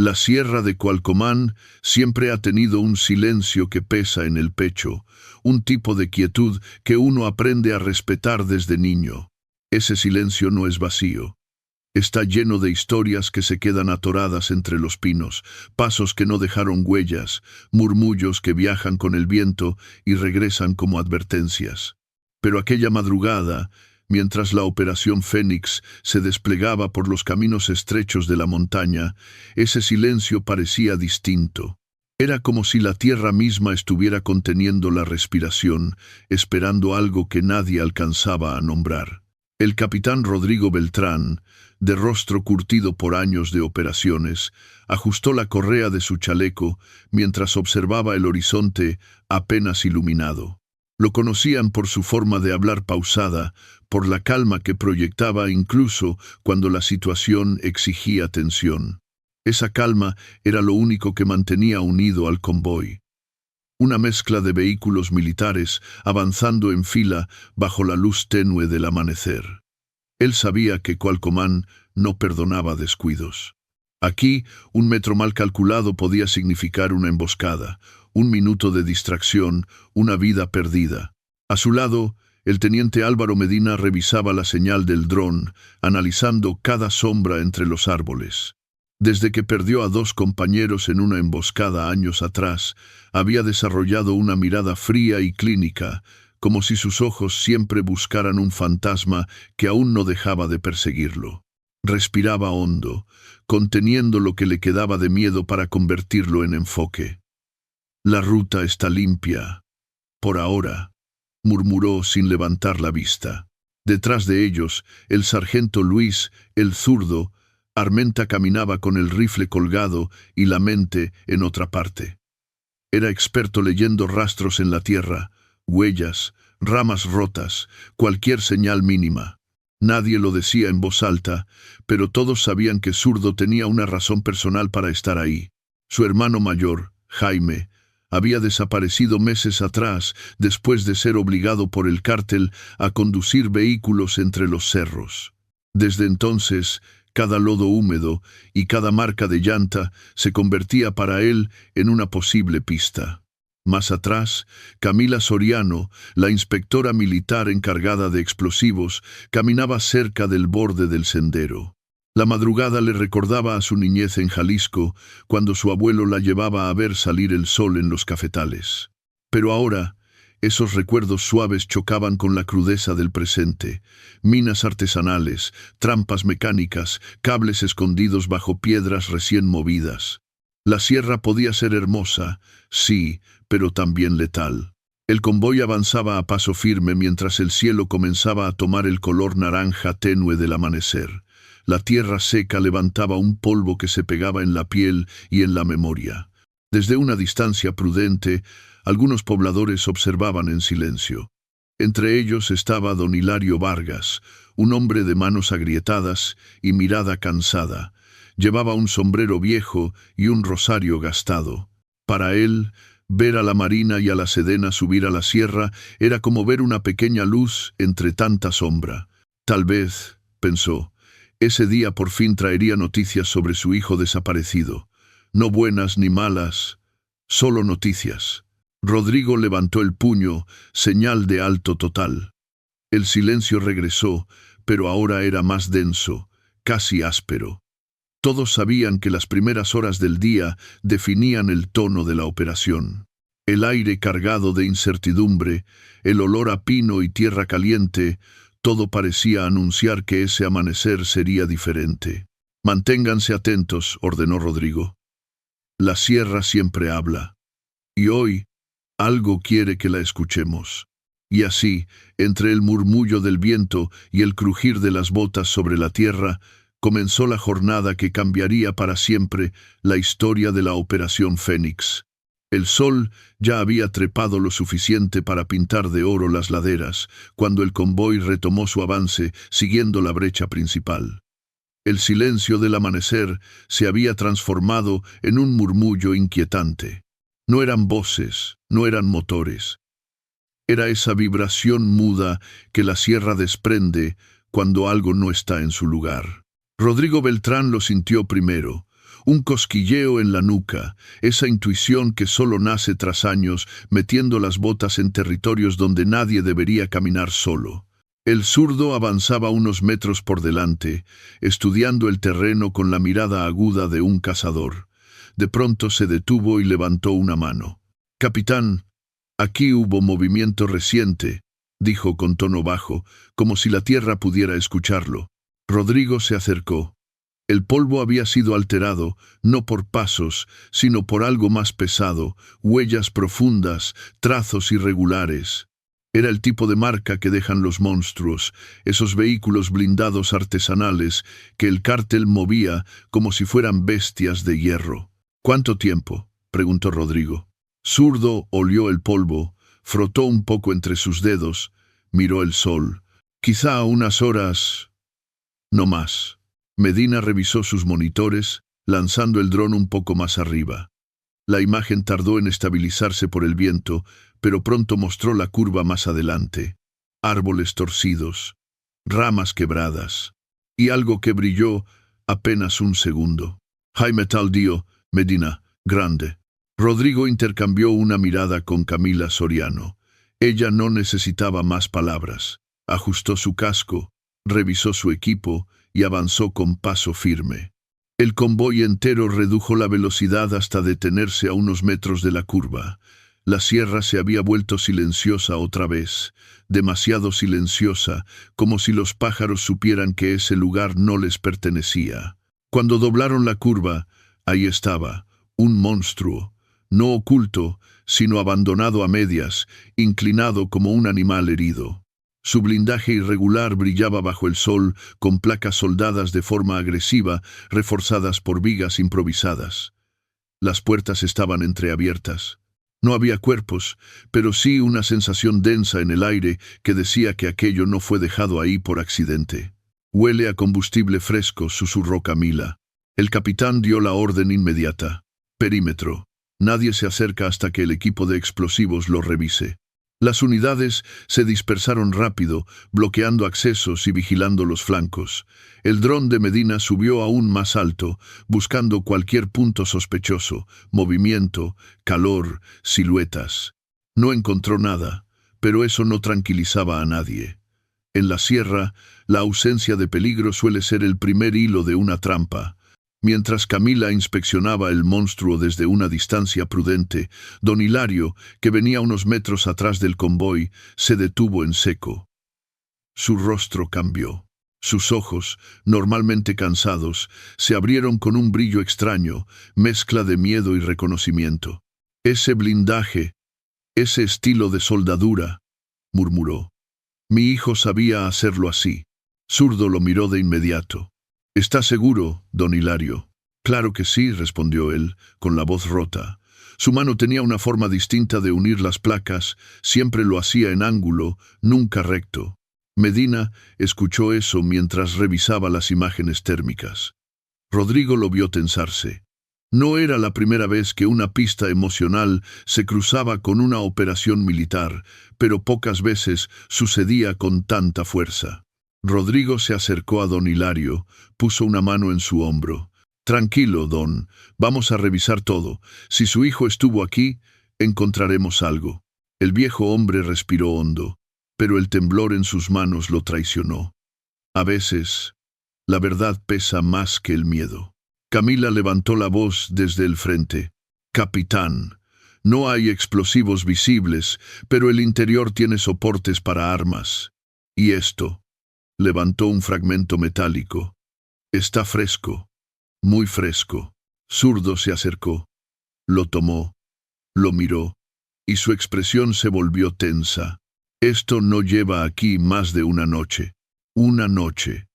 La sierra de Cualcomán siempre ha tenido un silencio que pesa en el pecho, un tipo de quietud que uno aprende a respetar desde niño. Ese silencio no es vacío. Está lleno de historias que se quedan atoradas entre los pinos, pasos que no dejaron huellas, murmullos que viajan con el viento y regresan como advertencias. Pero aquella madrugada, mientras la Operación Fénix se desplegaba por los caminos estrechos de la montaña, ese silencio parecía distinto. Era como si la tierra misma estuviera conteniendo la respiración, esperando algo que nadie alcanzaba a nombrar. El capitán Rodrigo Beltrán, de rostro curtido por años de operaciones, ajustó la correa de su chaleco mientras observaba el horizonte apenas iluminado. Lo conocían por su forma de hablar pausada, por la calma que proyectaba incluso cuando la situación exigía tensión. Esa calma era lo único que mantenía unido al convoy. Una mezcla de vehículos militares avanzando en fila bajo la luz tenue del amanecer. Él sabía que Cualcomán no perdonaba descuidos. Aquí, un metro mal calculado podía significar una emboscada, un minuto de distracción, una vida perdida. A su lado, el teniente Álvaro Medina revisaba la señal del dron, analizando cada sombra entre los árboles. Desde que perdió a 2 compañeros en una emboscada años atrás, había desarrollado una mirada fría y clínica, como si sus ojos siempre buscaran un fantasma que aún no dejaba de perseguirlo. Respiraba hondo, conteniendo lo que le quedaba de miedo para convertirlo en enfoque. «La ruta está limpia, por ahora», murmuró sin levantar la vista. Detrás de ellos, el sargento Luis, el zurdo, Armenta caminaba con el rifle colgado y la mente en otra parte. Era experto leyendo rastros en la tierra, huellas, ramas rotas, cualquier señal mínima. Nadie lo decía en voz alta, pero todos sabían que Zurdo tenía una razón personal para estar ahí. Su hermano mayor, Jaime, había desaparecido meses atrás después de ser obligado por el cártel a conducir vehículos entre los cerros. Desde entonces, cada lodo húmedo y cada marca de llanta se convertía para él en una posible pista. Más atrás, Camila Soriano, la inspectora militar encargada de explosivos, caminaba cerca del borde del sendero. La madrugada le recordaba a su niñez en Jalisco, cuando su abuelo la llevaba a ver salir el sol en los cafetales. Pero ahora, esos recuerdos suaves chocaban con la crudeza del presente. Minas artesanales, trampas mecánicas, cables escondidos bajo piedras recién movidas. La sierra podía ser hermosa, sí, pero también letal. El convoy avanzaba a paso firme mientras el cielo comenzaba a tomar el color naranja tenue del amanecer. La tierra seca levantaba un polvo que se pegaba en la piel y en la memoria. Desde una distancia prudente, algunos pobladores observaban en silencio. Entre ellos estaba don Hilario Vargas, un hombre de manos agrietadas y mirada cansada. Llevaba un sombrero viejo y un rosario gastado. Para él, ver a la Marina y a la Sedena subir a la sierra era como ver una pequeña luz entre tanta sombra. Tal vez, pensó, ese día por fin traería noticias sobre su hijo desaparecido. No buenas ni malas, solo noticias. Rodrigo levantó el puño, señal de alto total. El silencio regresó, pero ahora era más denso, casi áspero. Todos sabían que las primeras horas del día definían el tono de la operación. El aire cargado de incertidumbre, el olor a pino y tierra caliente, todo parecía anunciar que ese amanecer sería diferente. «Manténganse atentos», ordenó Rodrigo. «La sierra siempre habla. Y hoy, algo quiere que la escuchemos». Y así, entre el murmullo del viento y el crujir de las botas sobre la tierra, comenzó la jornada que cambiaría para siempre la historia de la Operación Fénix. El sol ya había trepado lo suficiente para pintar de oro las laderas, cuando el convoy retomó su avance siguiendo la brecha principal. El silencio del amanecer se había transformado en un murmullo inquietante. No eran voces, no eran motores. Era esa vibración muda que la sierra desprende cuando algo no está en su lugar. Rodrigo Beltrán lo sintió primero, Un cosquilleo en la nuca, esa intuición que solo nace tras años metiendo las botas en territorios donde nadie debería caminar solo. El zurdo avanzaba unos metros por delante, estudiando el terreno con la mirada aguda de un cazador. De pronto se detuvo y levantó una mano. «Capitán, aquí hubo movimiento reciente», dijo con tono bajo, como si la tierra pudiera escucharlo. Rodrigo se acercó. El polvo había sido alterado, no por pasos, sino por algo más pesado, huellas profundas, trazos irregulares. Era el tipo de marca que dejan los monstruos, esos vehículos blindados artesanales que el cártel movía como si fueran bestias de hierro. «¿Cuánto tiempo?», preguntó Rodrigo. Zurdo olió el polvo, frotó un poco entre sus dedos, miró el sol. «Quizá unas horas, no más». Medina revisó sus monitores, lanzando el dron un poco más arriba. La imagen tardó en estabilizarse por el viento, pero pronto mostró la curva más adelante. Árboles torcidos, ramas quebradas, y algo que brilló apenas un segundo. «Jaime Taldío, Medina, grande». Rodrigo intercambió una mirada con Camila Soriano. Ella no necesitaba más palabras. Ajustó su casco, revisó su equipo y avanzó con paso firme. El convoy entero redujo la velocidad hasta detenerse a unos metros de la curva. La sierra se había vuelto silenciosa otra vez, demasiado silenciosa, como si los pájaros supieran que ese lugar no les pertenecía. Cuando doblaron la curva, ahí estaba, un monstruo, no oculto, sino abandonado a medias, inclinado como un animal herido. Su blindaje irregular brillaba bajo el sol, con placas soldadas de forma agresiva, reforzadas por vigas improvisadas. Las puertas estaban entreabiertas. No había cuerpos, pero sí una sensación densa en el aire que decía que aquello no fue dejado ahí por accidente. «Huele a combustible fresco», susurró Camila. El capitán dio la orden inmediata. «Perímetro. Nadie se acerca hasta que el equipo de explosivos lo revise». Las unidades se dispersaron rápido, bloqueando accesos y vigilando los flancos. El dron de Medina subió aún más alto, buscando cualquier punto sospechoso, movimiento, calor, siluetas. No encontró nada, pero eso no tranquilizaba a nadie. En la sierra, la ausencia de peligro suele ser el primer hilo de una trampa. Mientras Camila inspeccionaba el monstruo desde una distancia prudente, don Hilario, que venía unos metros atrás del convoy, se detuvo en seco. Su rostro cambió. Sus ojos, normalmente cansados, se abrieron con un brillo extraño, mezcla de miedo y reconocimiento. «Ese blindaje, ese estilo de soldadura», murmuró. «Mi hijo sabía hacerlo así». Zurdo lo miró de inmediato. «¿Está seguro, don Hilario?» «Claro que sí», respondió él, con la voz rota. Su mano tenía una forma distinta de unir las placas, siempre lo hacía en ángulo, nunca recto. Medina escuchó eso mientras revisaba las imágenes térmicas. Rodrigo lo vio tensarse. No era la primera vez que una pista emocional se cruzaba con una operación militar, pero pocas veces sucedía con tanta fuerza. Rodrigo se acercó a don Hilario, puso una mano en su hombro. «Tranquilo, don, vamos a revisar todo. Si su hijo estuvo aquí, encontraremos algo». El viejo hombre respiró hondo, pero el temblor en sus manos lo traicionó. A veces, la verdad pesa más que el miedo. Camila levantó la voz desde el frente. «Capitán, no hay explosivos visibles, pero el interior tiene soportes para armas. ¿Y esto?». Levantó un fragmento metálico. «Está fresco, muy fresco». Zurdo se acercó, lo tomó, lo miró, y su expresión se volvió tensa. «Esto no lleva aquí más de una noche». Una noche.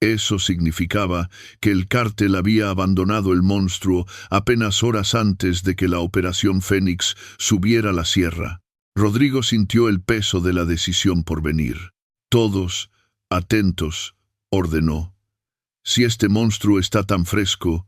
Eso significaba que el cártel había abandonado el monstruo apenas horas antes de que la Operación Fénix subiera la sierra. Rodrigo sintió el peso de la decisión por venir. «Todos, atentos», ordenó. «Si este monstruo está tan fresco,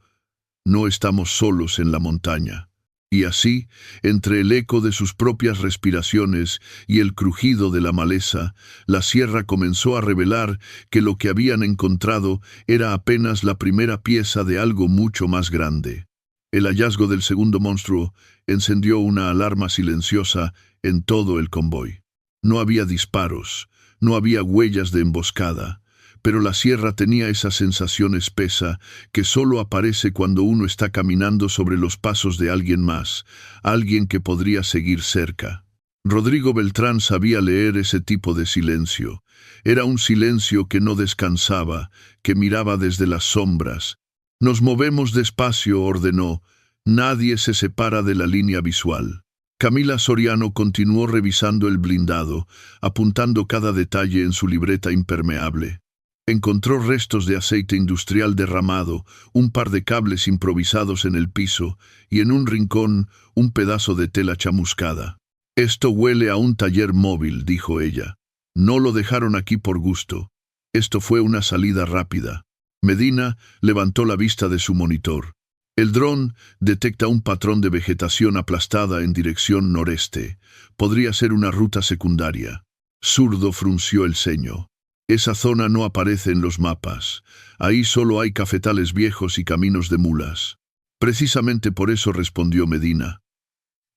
no estamos solos en la montaña». Y así, entre el eco de sus propias respiraciones y el crujido de la maleza, la sierra comenzó a revelar que lo que habían encontrado era apenas la primera pieza de algo mucho más grande. El hallazgo del segundo monstruo encendió una alarma silenciosa en todo el convoy. No había disparos, no había huellas de emboscada, pero la sierra tenía esa sensación espesa que solo aparece cuando uno está caminando sobre los pasos de alguien más, alguien que podría seguir cerca. Rodrigo Beltrán sabía leer ese tipo de silencio. Era un silencio que no descansaba, que miraba desde las sombras. «Nos movemos despacio», ordenó. «Nadie se separa de la línea visual». Camila Soriano continuó revisando el blindado, apuntando cada detalle en su libreta impermeable. Encontró restos de aceite industrial derramado, un par de cables improvisados en el piso y en un rincón un pedazo de tela chamuscada. «Esto huele a un taller móvil», dijo ella. «No lo dejaron aquí por gusto. Esto fue una salida rápida». Medina levantó la vista de su monitor. El dron detecta un patrón de vegetación aplastada en dirección noreste. Podría ser una ruta secundaria. Zurdo frunció el ceño. Esa zona no aparece en los mapas. Ahí solo hay cafetales viejos y caminos de mulas. Precisamente por eso, respondió Medina.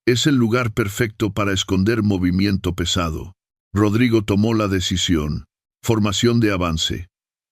Es el lugar perfecto para esconder movimiento pesado. Rodrigo tomó la decisión. Formación de avance.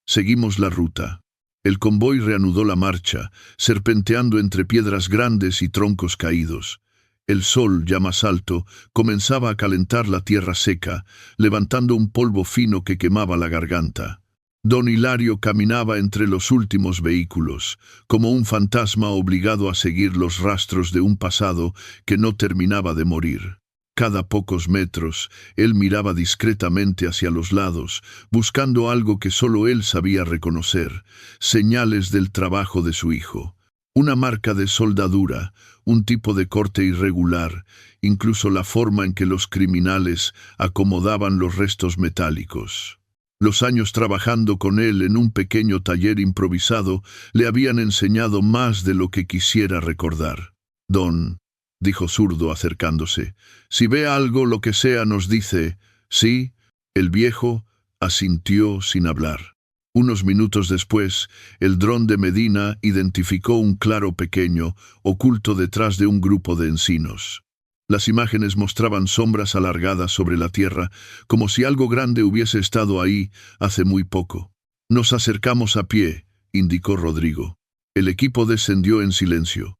Seguimos la ruta. El convoy reanudó la marcha, serpenteando entre piedras grandes y troncos caídos. El sol, ya más alto, comenzaba a calentar la tierra seca, levantando un polvo fino que quemaba la garganta. Don Hilario caminaba entre los últimos vehículos, como un fantasma obligado a seguir los rastros de un pasado que no terminaba de morir. Cada pocos metros, él miraba discretamente hacia los lados, buscando algo que solo él sabía reconocer, señales del trabajo de su hijo. Una marca de soldadura, un tipo de corte irregular, incluso la forma en que los criminales acomodaban los restos metálicos. Los años trabajando con él en un pequeño taller improvisado le habían enseñado más de lo que quisiera recordar. «Don», dijo Zurdo acercándose, «si ve algo, lo que sea, nos dice». «Sí», el viejo asintió sin hablar. Unos minutos después, el dron de Medina identificó un claro pequeño, oculto detrás de un grupo de encinos. Las imágenes mostraban sombras alargadas sobre la tierra, como si algo grande hubiese estado ahí hace muy poco. «Nos acercamos a pie», indicó Rodrigo. El equipo descendió en silencio.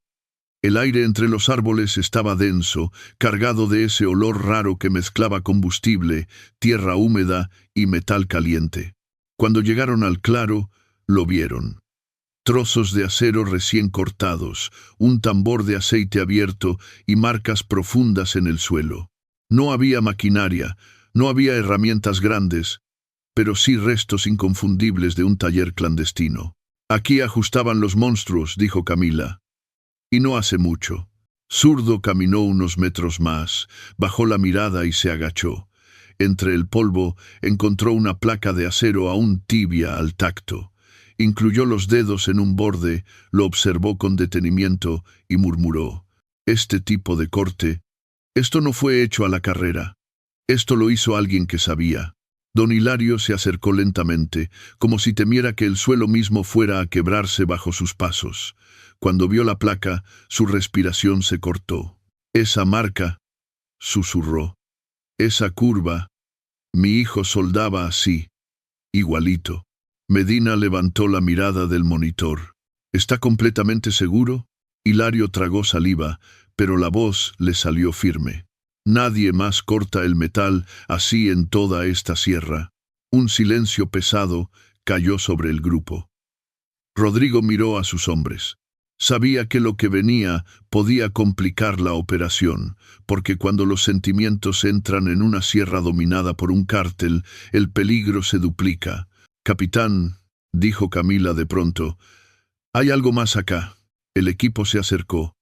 El aire entre los árboles estaba denso, cargado de ese olor raro que mezclaba combustible, tierra húmeda y metal caliente. Cuando llegaron al claro, lo vieron. Trozos de acero recién cortados, un tambor de aceite abierto y marcas profundas en el suelo. No había maquinaria, no había herramientas grandes, pero sí restos inconfundibles de un taller clandestino. «Aquí ajustaban los monstruos», dijo Camila. «Y no hace mucho». Zurdo caminó unos metros más, bajó la mirada y se agachó. Entre el polvo encontró una placa de acero aún tibia al tacto. Incluyó los dedos en un borde, lo observó con detenimiento y murmuró: «Este tipo de corte, esto no fue hecho a la carrera. Esto lo hizo alguien que sabía». Don Hilario se acercó lentamente, como si temiera que el suelo mismo fuera a quebrarse bajo sus pasos. Cuando vio la placa, su respiración se cortó. «Esa marca», susurró. «Esa curva. Mi hijo soldaba así. Igualito». Medina levantó la mirada del monitor. «¿Está completamente seguro?» Hilario tragó saliva, pero la voz le salió firme. «Nadie más corta el metal así en toda esta sierra». Un silencio pesado cayó sobre el grupo. Rodrigo miró a sus hombres. Sabía que lo que venía podía complicar la operación, porque cuando los sentimientos entran en una sierra dominada por un cártel, el peligro se duplica. «Capitán», dijo Camila de pronto, «hay algo más acá». El equipo se acercó.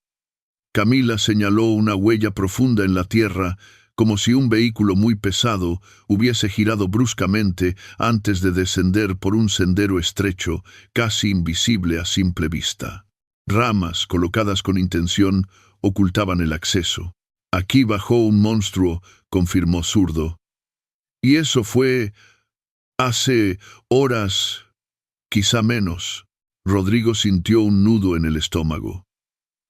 Camila señaló una huella profunda en la tierra, como si un vehículo muy pesado hubiese girado bruscamente antes de descender por un sendero estrecho, casi invisible a simple vista. Ramas, colocadas con intención, ocultaban el acceso. Aquí bajó un monstruo, confirmó Zurdo. Y eso fue hace horas, quizá menos. Rodrigo sintió un nudo en el estómago.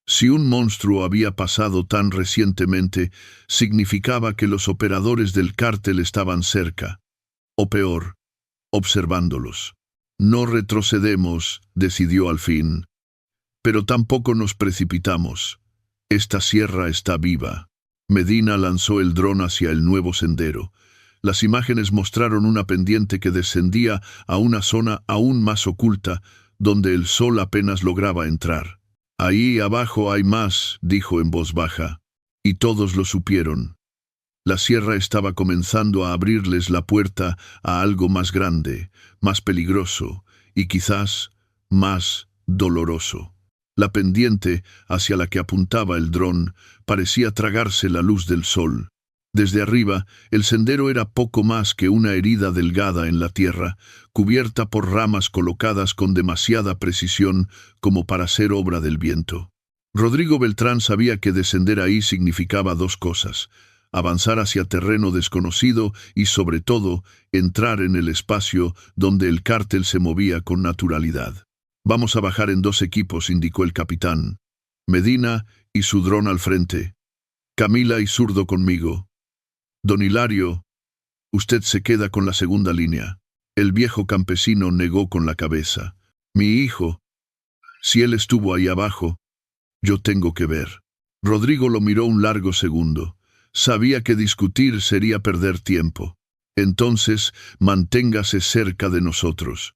Si un monstruo había pasado tan recientemente, significaba que los operadores del cártel estaban cerca. O peor, observándolos. No retrocedemos, decidió al fin. Pero tampoco nos precipitamos. Esta sierra está viva. Medina lanzó el dron hacia el nuevo sendero. Las imágenes mostraron una pendiente que descendía a una zona aún más oculta, donde el sol apenas lograba entrar. Ahí abajo hay más, dijo en voz baja. Y todos lo supieron. La sierra estaba comenzando a abrirles la puerta a algo más grande, más peligroso y quizás más doloroso. La pendiente hacia la que apuntaba el dron parecía tragarse la luz del sol. Desde arriba, el sendero era poco más que una herida delgada en la tierra, cubierta por ramas colocadas con demasiada precisión como para ser obra del viento. Rodrigo Beltrán sabía que descender ahí significaba dos cosas: avanzar hacia terreno desconocido y, sobre todo, entrar en el espacio donde el cártel se movía con naturalidad. «Vamos a bajar en 2 equipos», indicó el capitán. Medina y su dron al frente. Camila y Zurdo conmigo. Don Hilario, usted se queda con la segunda línea. El viejo campesino negó con la cabeza. Mi hijo, si él estuvo ahí abajo, yo tengo que ver. Rodrigo lo miró un largo segundo. Sabía que discutir sería perder tiempo. Entonces, manténgase cerca de nosotros.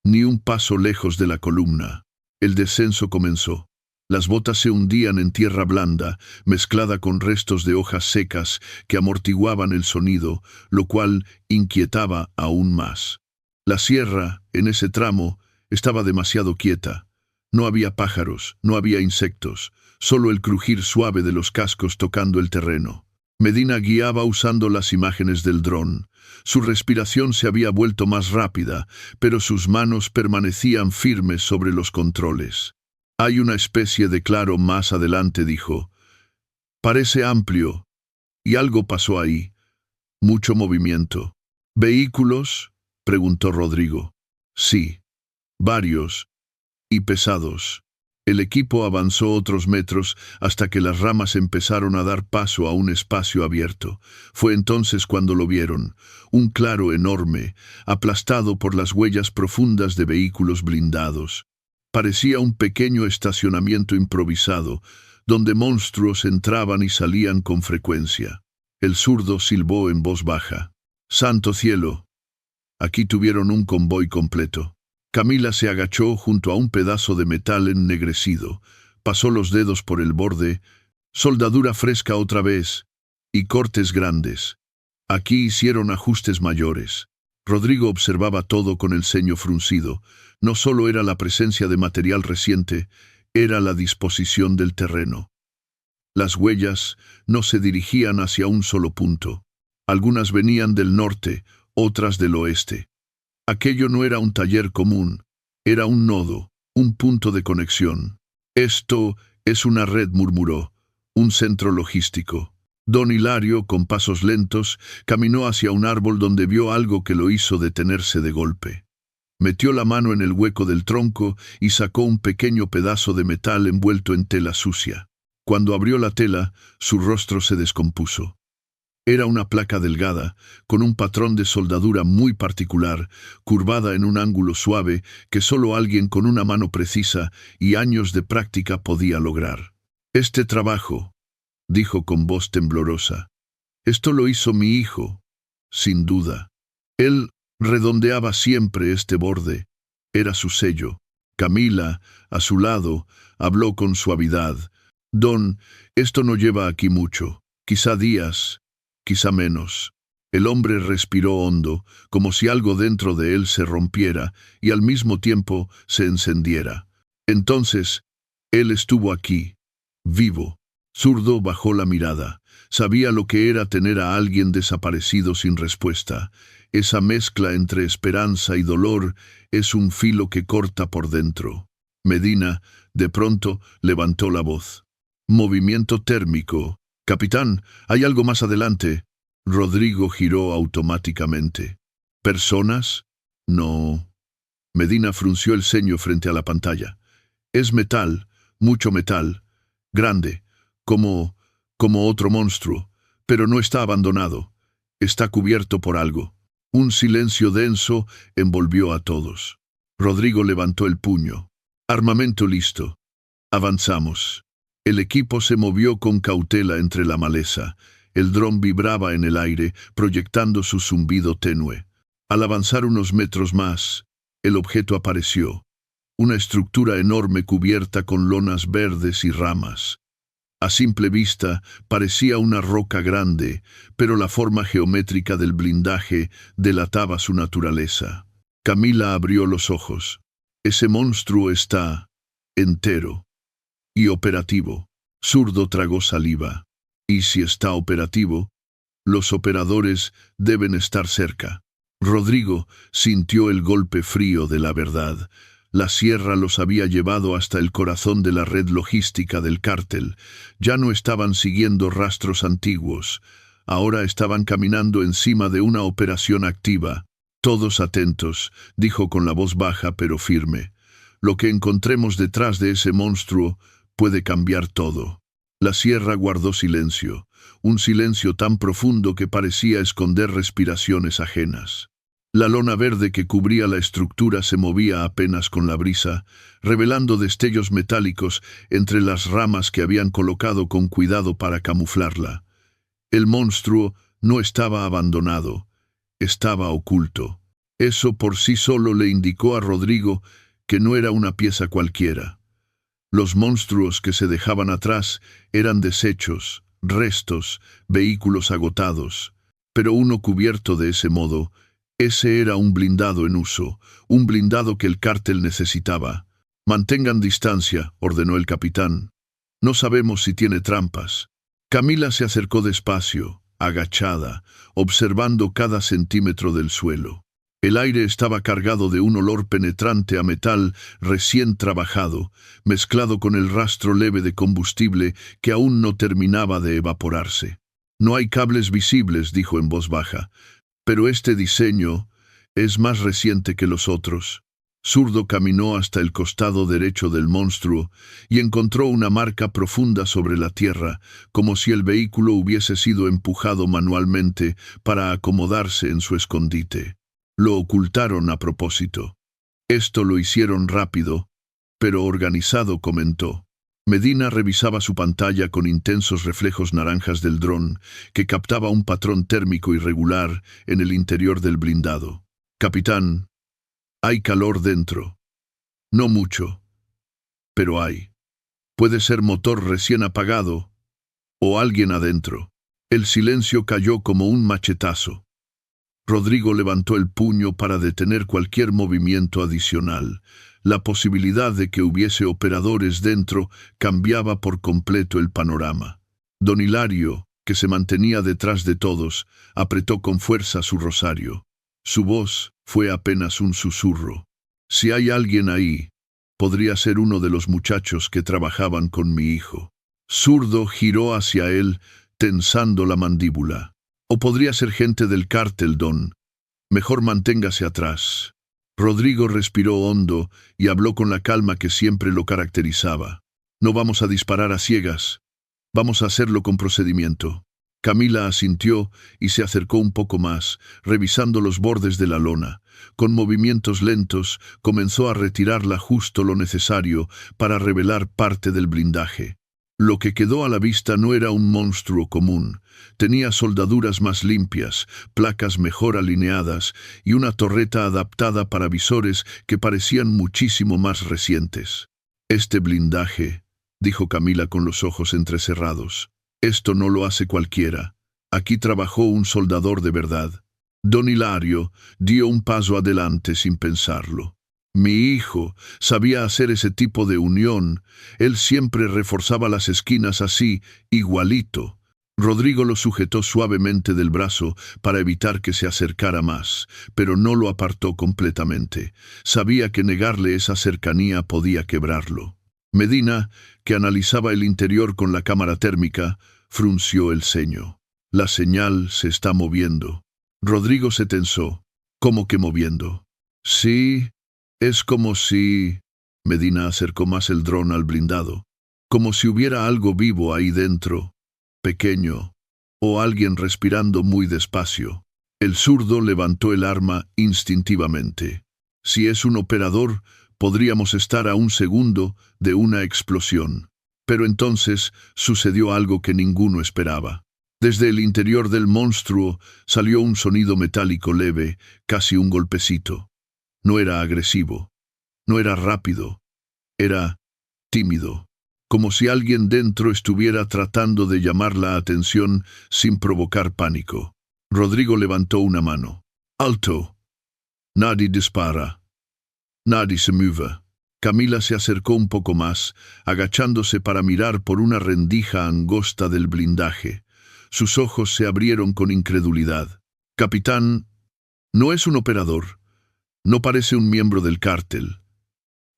Ni un paso lejos de la columna. El descenso comenzó. Las botas se hundían en tierra blanda, mezclada con restos de hojas secas que amortiguaban el sonido, lo cual inquietaba aún más. La sierra, en ese tramo, estaba demasiado quieta. No había pájaros, no había insectos, solo el crujir suave de los cascos tocando el terreno. Medina guiaba usando las imágenes del dron. Su respiración se había vuelto más rápida, pero sus manos permanecían firmes sobre los controles. Hay una especie de claro más adelante, dijo. Parece amplio. Y algo pasó ahí. Mucho movimiento. ¿Vehículos?, preguntó Rodrigo. Sí. Varios. Y pesados. El equipo avanzó otros metros hasta que las ramas empezaron a dar paso a un espacio abierto. Fue entonces cuando lo vieron. Un claro enorme, aplastado por las huellas profundas de vehículos blindados. Parecía un pequeño estacionamiento improvisado, donde monstruos entraban y salían con frecuencia. El zurdo silbó en voz baja. «Santo cielo». Aquí tuvieron un convoy completo. Camila se agachó junto a un pedazo de metal ennegrecido, pasó los dedos por el borde, soldadura fresca otra vez, y cortes grandes. Aquí hicieron ajustes mayores. Rodrigo observaba todo con el ceño fruncido. No solo era la presencia de material reciente, era la disposición del terreno. Las huellas no se dirigían hacia un solo punto. Algunas venían del norte, otras del oeste. Aquello no era un taller común, era un nodo, un punto de conexión. «Esto es una red», murmuró, «un centro logístico». Don Hilario, con pasos lentos, caminó hacia un árbol donde vio algo que lo hizo detenerse de golpe. Metió la mano en el hueco del tronco y sacó un pequeño pedazo de metal envuelto en tela sucia. Cuando abrió la tela, su rostro se descompuso. Era una placa delgada, con un patrón de soldadura muy particular, curvada en un ángulo suave que solo alguien con una mano precisa y años de práctica podía lograr. «Este trabajo», dijo con voz temblorosa, «esto lo hizo mi hijo, sin duda. Él redondeaba siempre este borde. Era su sello». Camila, a su lado, habló con suavidad. «Don, esto no lleva aquí mucho, quizá días, quizá menos». El hombre respiró hondo, como si algo dentro de él se rompiera y al mismo tiempo se encendiera. «Entonces, él estuvo aquí, vivo». Zurdo bajó la mirada. Sabía lo que era tener a alguien desaparecido sin respuesta. Esa mezcla entre esperanza y dolor es un filo que corta por dentro. Medina, de pronto, levantó la voz. Movimiento térmico. Capitán, hay algo más adelante. Rodrigo giró automáticamente. ¿Personas? No. Medina frunció el ceño frente a la pantalla. Es metal, mucho metal, grande, como otro monstruo, pero no está abandonado. Está cubierto por algo. Un silencio denso envolvió a todos. Rodrigo levantó el puño. Armamento listo. Avanzamos. El equipo se movió con cautela entre la maleza. El dron vibraba en el aire, proyectando su zumbido tenue. Al avanzar unos metros más, el objeto apareció. Una estructura enorme cubierta con lonas verdes y ramas. A simple vista parecía una roca grande, pero la forma geométrica del blindaje delataba su naturaleza. Camila abrió los ojos. Ese monstruo está entero y operativo. Zurdo tragó saliva. Y si está operativo, los operadores deben estar cerca. Rodrigo sintió el golpe frío de la verdad. La sierra los había llevado hasta el corazón de la red logística del cártel. Ya no estaban siguiendo rastros antiguos. Ahora estaban caminando encima de una operación activa. Todos atentos, dijo con la voz baja pero firme. Lo que encontremos detrás de ese monstruo puede cambiar todo. La sierra guardó silencio, un silencio tan profundo que parecía esconder respiraciones ajenas. La lona verde que cubría la estructura se movía apenas con la brisa, revelando destellos metálicos entre las ramas que habían colocado con cuidado para camuflarla. El monstruo no estaba abandonado, estaba oculto. Eso por sí solo le indicó a Rodrigo que no era una pieza cualquiera. Los monstruos que se dejaban atrás eran desechos, restos, vehículos agotados, pero uno cubierto de ese modo. Ese era un blindado en uso, un blindado que el cártel necesitaba. Mantengan distancia, ordenó el capitán. No sabemos si tiene trampas. Camila se acercó despacio, agachada, observando cada centímetro del suelo. El aire estaba cargado de un olor penetrante a metal recién trabajado, mezclado con el rastro leve de combustible que aún no terminaba de evaporarse. No hay cables visibles, dijo en voz baja. Pero este diseño es más reciente que los otros. Zurdo caminó hasta el costado derecho del monstruo y encontró una marca profunda sobre la tierra, como si el vehículo hubiese sido empujado manualmente para acomodarse en su escondite. Lo ocultaron a propósito. Esto lo hicieron rápido, pero organizado, comentó. Medina revisaba su pantalla con intensos reflejos naranjas del dron, que captaba un patrón térmico irregular en el interior del blindado. Capitán, hay calor dentro. No mucho, pero hay. Puede ser motor recién apagado o alguien adentro. El silencio cayó como un machetazo. Rodrigo levantó el puño para detener cualquier movimiento adicional. La posibilidad de que hubiese operadores dentro cambiaba por completo el panorama. Don Hilario, que se mantenía detrás de todos, apretó con fuerza su rosario. Su voz fue apenas un susurro. Si hay alguien ahí, podría ser uno de los muchachos que trabajaban con mi hijo. Zurdo giró hacia él, tensando la mandíbula. O podría ser gente del cártel, don. Mejor manténgase atrás. Rodrigo respiró hondo y habló con la calma que siempre lo caracterizaba. No vamos a disparar a ciegas. Vamos a hacerlo con procedimiento. Camila asintió y se acercó un poco más, revisando los bordes de la lona. Con movimientos lentos, comenzó a retirarla justo lo necesario para revelar parte del blindaje. Lo que quedó a la vista no era un monstruo común. Tenía soldaduras más limpias, placas mejor alineadas y una torreta adaptada para visores que parecían muchísimo más recientes. Este blindaje, dijo Camila con los ojos entrecerrados, esto no lo hace cualquiera. Aquí trabajó un soldador de verdad. Don Hilario dio un paso adelante sin pensarlo. Mi hijo sabía hacer ese tipo de unión. Él siempre reforzaba las esquinas así, igualito. Rodrigo lo sujetó suavemente del brazo para evitar que se acercara más, pero no lo apartó completamente. Sabía que negarle esa cercanía podía quebrarlo. Medina, que analizaba el interior con la cámara térmica, frunció el ceño. La señal se está moviendo. Rodrigo se tensó. ¿Cómo que moviendo? Sí, es como si... Medina acercó más el dron al blindado. Como si hubiera algo vivo ahí dentro, pequeño, o alguien respirando muy despacio. El zurdo levantó el arma instintivamente. Si es un operador, podríamos estar a un segundo de una explosión. Pero entonces sucedió algo que ninguno esperaba. Desde el interior del monstruo salió un sonido metálico leve, casi un golpecito. No era agresivo, no era rápido, era tímido, como si alguien dentro estuviera tratando de llamar la atención sin provocar pánico. Rodrigo levantó una mano. ¡Alto! Nadie dispara. Nadie se mueva. Camila se acercó un poco más, agachándose para mirar por una rendija angosta del blindaje. Sus ojos se abrieron con incredulidad. Capitán, no es un operador. No parece un miembro del cártel.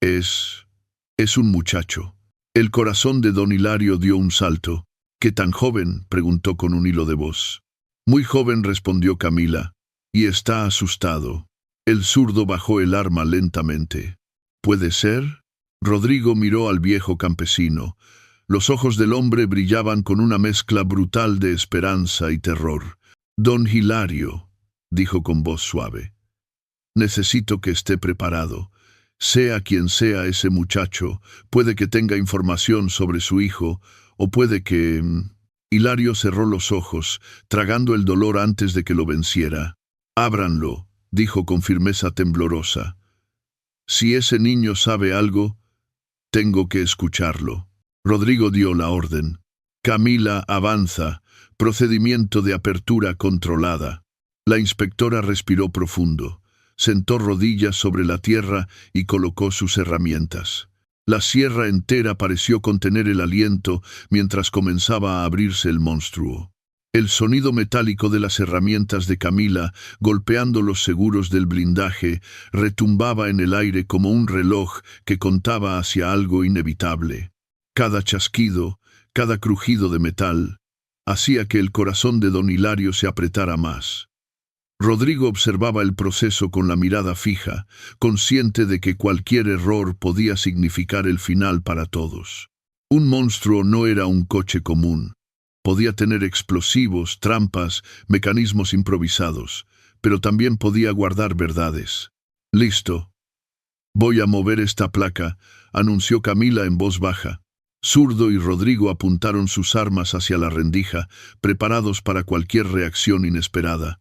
Es un muchacho. El corazón de don Hilario dio un salto. ¿Qué tan joven?, preguntó con un hilo de voz. Muy joven, respondió Camila, y está asustado. El zurdo bajó el arma lentamente. ¿Puede ser? Rodrigo miró al viejo campesino. Los ojos del hombre brillaban con una mezcla brutal de esperanza y terror. Don Hilario, dijo con voz suave, necesito que esté preparado. Sea quien sea ese muchacho, puede que tenga información sobre su hijo, o puede que... Hilario cerró los ojos, tragando el dolor antes de que lo venciera. Ábranlo, dijo con firmeza temblorosa. Si ese niño sabe algo, tengo que escucharlo. Rodrigo dio la orden. Camila, avanza. Procedimiento de apertura controlada. La inspectora respiró profundo. Sentó rodillas sobre la tierra y colocó sus herramientas. La sierra entera pareció contener el aliento mientras comenzaba a abrirse el monstruo. El sonido metálico de las herramientas de Camila, golpeando los seguros del blindaje, retumbaba en el aire como un reloj que contaba hacia algo inevitable. Cada chasquido, cada crujido de metal, hacía que el corazón de don Hilario se apretara más. Rodrigo observaba el proceso con la mirada fija, consciente de que cualquier error podía significar el final para todos. Un monstruo no era un coche común. Podía tener explosivos, trampas, mecanismos improvisados, pero también podía guardar verdades. «Listo. Voy a mover esta placa», anunció Camila en voz baja. Zurdo y Rodrigo apuntaron sus armas hacia la rendija, preparados para cualquier reacción inesperada.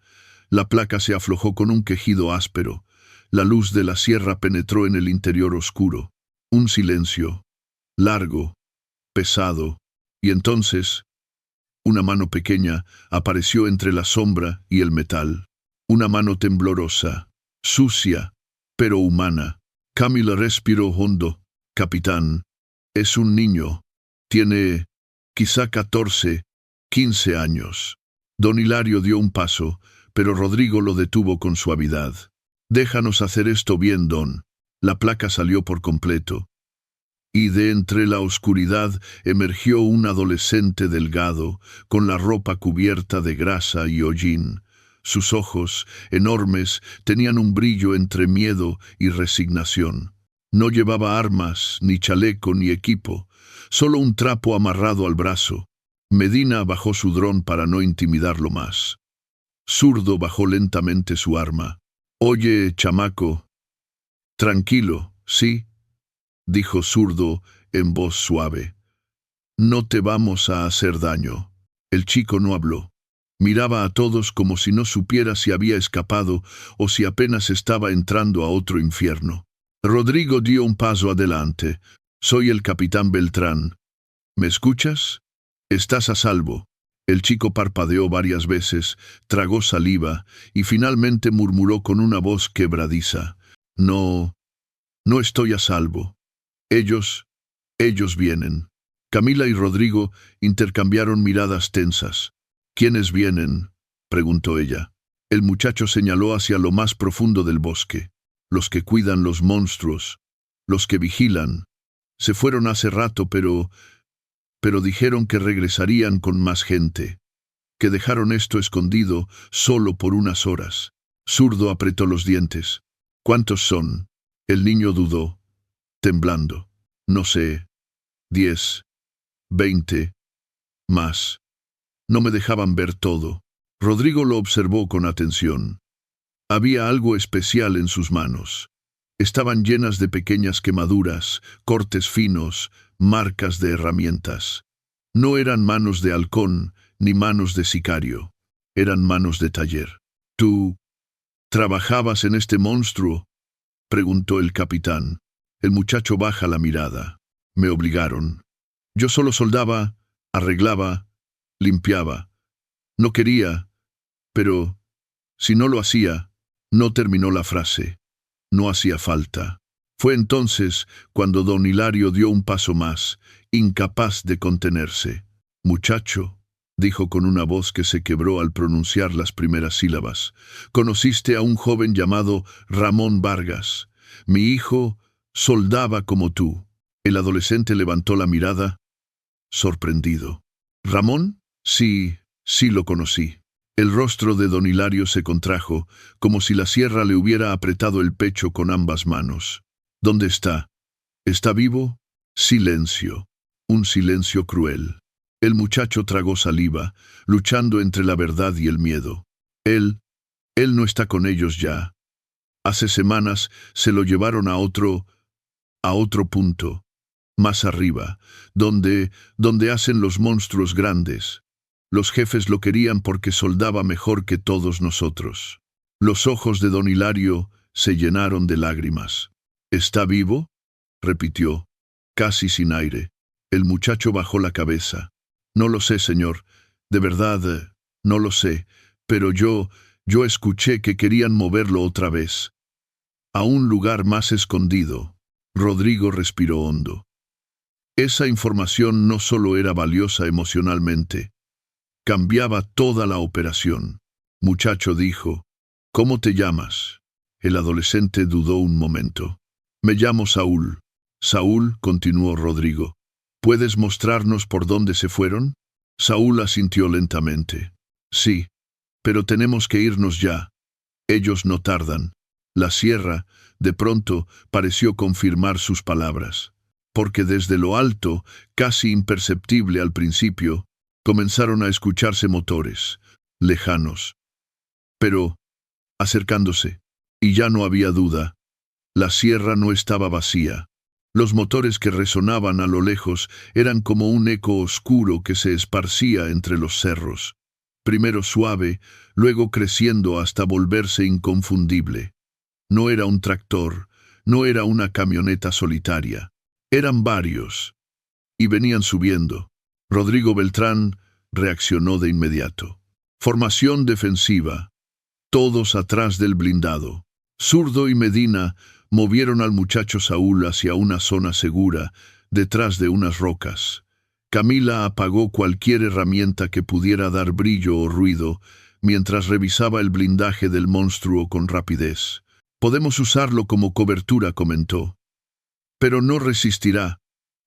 La placa se aflojó con un quejido áspero. La luz de la sierra penetró en el interior oscuro. Un silencio, largo, pesado, y entonces, una mano pequeña apareció entre la sombra y el metal. Una mano temblorosa, sucia, pero humana. Camila respiró hondo. «Capitán, es un niño. Tiene, quizá 14, 15 años». Don Hilario dio un paso, pero Rodrigo lo detuvo con suavidad. «Déjanos hacer esto bien, don». La placa salió por completo. Y de entre la oscuridad emergió un adolescente delgado, con la ropa cubierta de grasa y hollín. Sus ojos, enormes, tenían un brillo entre miedo y resignación. No llevaba armas, ni chaleco, ni equipo, solo un trapo amarrado al brazo. Medina bajó su dron para no intimidarlo más. Zurdo bajó lentamente su arma. «Oye, chamaco». «Tranquilo, sí», dijo Zurdo en voz suave. «No te vamos a hacer daño». El chico no habló. Miraba a todos como si no supiera si había escapado o si apenas estaba entrando a otro infierno. Rodrigo dio un paso adelante. «Soy el capitán Beltrán. ¿Me escuchas? Estás a salvo». El chico parpadeó varias veces, tragó saliva y finalmente murmuró con una voz quebradiza. «No estoy a salvo. Ellos vienen». Camila y Rodrigo intercambiaron miradas tensas. ¿Quiénes vienen?, preguntó ella. El muchacho señaló hacia lo más profundo del bosque. Los que cuidan los monstruos, los que vigilan. Se fueron hace rato, pero dijeron que regresarían con más gente, que dejaron esto escondido solo por unas horas. Zurdo apretó los dientes. ¿Cuántos son? El niño dudó, temblando. No sé, 10, 20, más. No me dejaban ver todo. Rodrigo lo observó con atención. Había algo especial en sus manos. Estaban llenas de pequeñas quemaduras, cortes finos, marcas de herramientas. No eran manos de halcón ni manos de sicario. Eran manos de taller. ¿Tú trabajabas en este monstruo?, preguntó el capitán. El muchacho baja la mirada. Me obligaron. Yo solo soldaba, arreglaba, limpiaba. No quería, pero si no lo hacía, no terminó la frase. No hacía falta. Fue entonces cuando don Hilario dio un paso más, incapaz de contenerse. Muchacho, dijo con una voz que se quebró al pronunciar las primeras sílabas, conociste a un joven llamado Ramón Vargas. Mi hijo soldaba como tú. El adolescente levantó la mirada, sorprendido. ¿Ramón? Sí, sí lo conocí. El rostro de don Hilario se contrajo, como si la sierra le hubiera apretado el pecho con ambas manos. ¿Dónde está? ¿Está vivo? Silencio. Un silencio cruel. El muchacho tragó saliva, luchando entre la verdad y el miedo. Él no está con ellos ya. Hace semanas se lo llevaron a otro punto, más arriba, donde hacen los monstruos grandes. Los jefes lo querían porque soldaba mejor que todos nosotros. Los ojos de don Hilario se llenaron de lágrimas. ¿Está vivo?, repitió, casi sin aire. El muchacho bajó la cabeza. No lo sé, señor. De verdad, no lo sé. Pero yo escuché que querían moverlo otra vez. A un lugar más escondido. Rodrigo respiró hondo. Esa información no solo era valiosa emocionalmente, cambiaba toda la operación. Muchacho dijo, ¿cómo te llamas? El adolescente dudó un momento. Me llamo Saúl. Saúl, continuó Rodrigo, ¿puedes mostrarnos por dónde se fueron? Saúl asintió lentamente. Sí, pero tenemos que irnos ya. Ellos no tardan. La sierra, de pronto, pareció confirmar sus palabras, porque desde lo alto, casi imperceptible al principio, comenzaron a escucharse motores, lejanos, pero acercándose, y ya no había duda. La sierra no estaba vacía. Los motores que resonaban a lo lejos eran como un eco oscuro que se esparcía entre los cerros, primero suave, luego creciendo hasta volverse inconfundible. No era un tractor, no era una camioneta solitaria. Eran varios, y venían subiendo. Rodrigo Beltrán reaccionó de inmediato. Formación defensiva. Todos atrás del blindado. Zurdo y Medina movieron al muchacho Saúl hacia una zona segura, detrás de unas rocas. Camila apagó cualquier herramienta que pudiera dar brillo o ruido, mientras revisaba el blindaje del monstruo con rapidez. Podemos usarlo como cobertura, comentó. Pero no resistirá.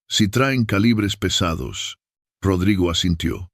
Si traen calibres pesados. Rodrigo asintió.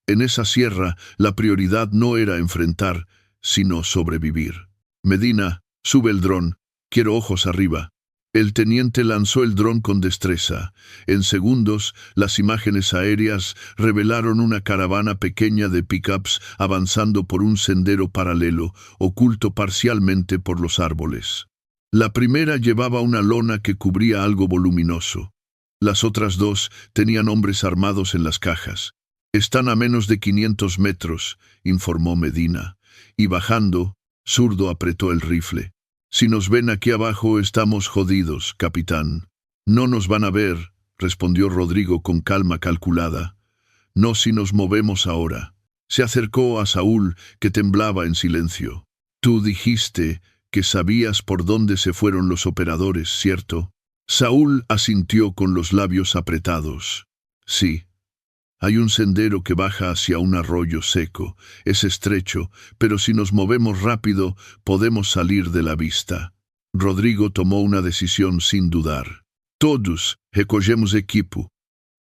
En esa sierra, la prioridad no era enfrentar, sino sobrevivir. Medina, sube el dron. Quiero ojos arriba. El teniente lanzó el dron con destreza. En segundos, las imágenes aéreas revelaron una caravana pequeña de pickups avanzando por un sendero paralelo, oculto parcialmente por los árboles. La primera llevaba una lona que cubría algo voluminoso. Las otras dos tenían hombres armados en las cajas. Están a menos de 500 metros, informó Medina. Y bajando, Zurdo apretó el rifle. Si nos ven aquí abajo, estamos jodidos, capitán. No nos van a ver, respondió Rodrigo con calma calculada. No si nos movemos ahora. Se acercó a Saúl, que temblaba en silencio. Tú dijiste que sabías por dónde se fueron los operadores, ¿cierto? Saúl asintió con los labios apretados. Sí. Hay un sendero que baja hacia un arroyo seco. Es estrecho, pero si nos movemos rápido, podemos salir de la vista. Rodrigo tomó una decisión sin dudar. Todos recogemos equipo.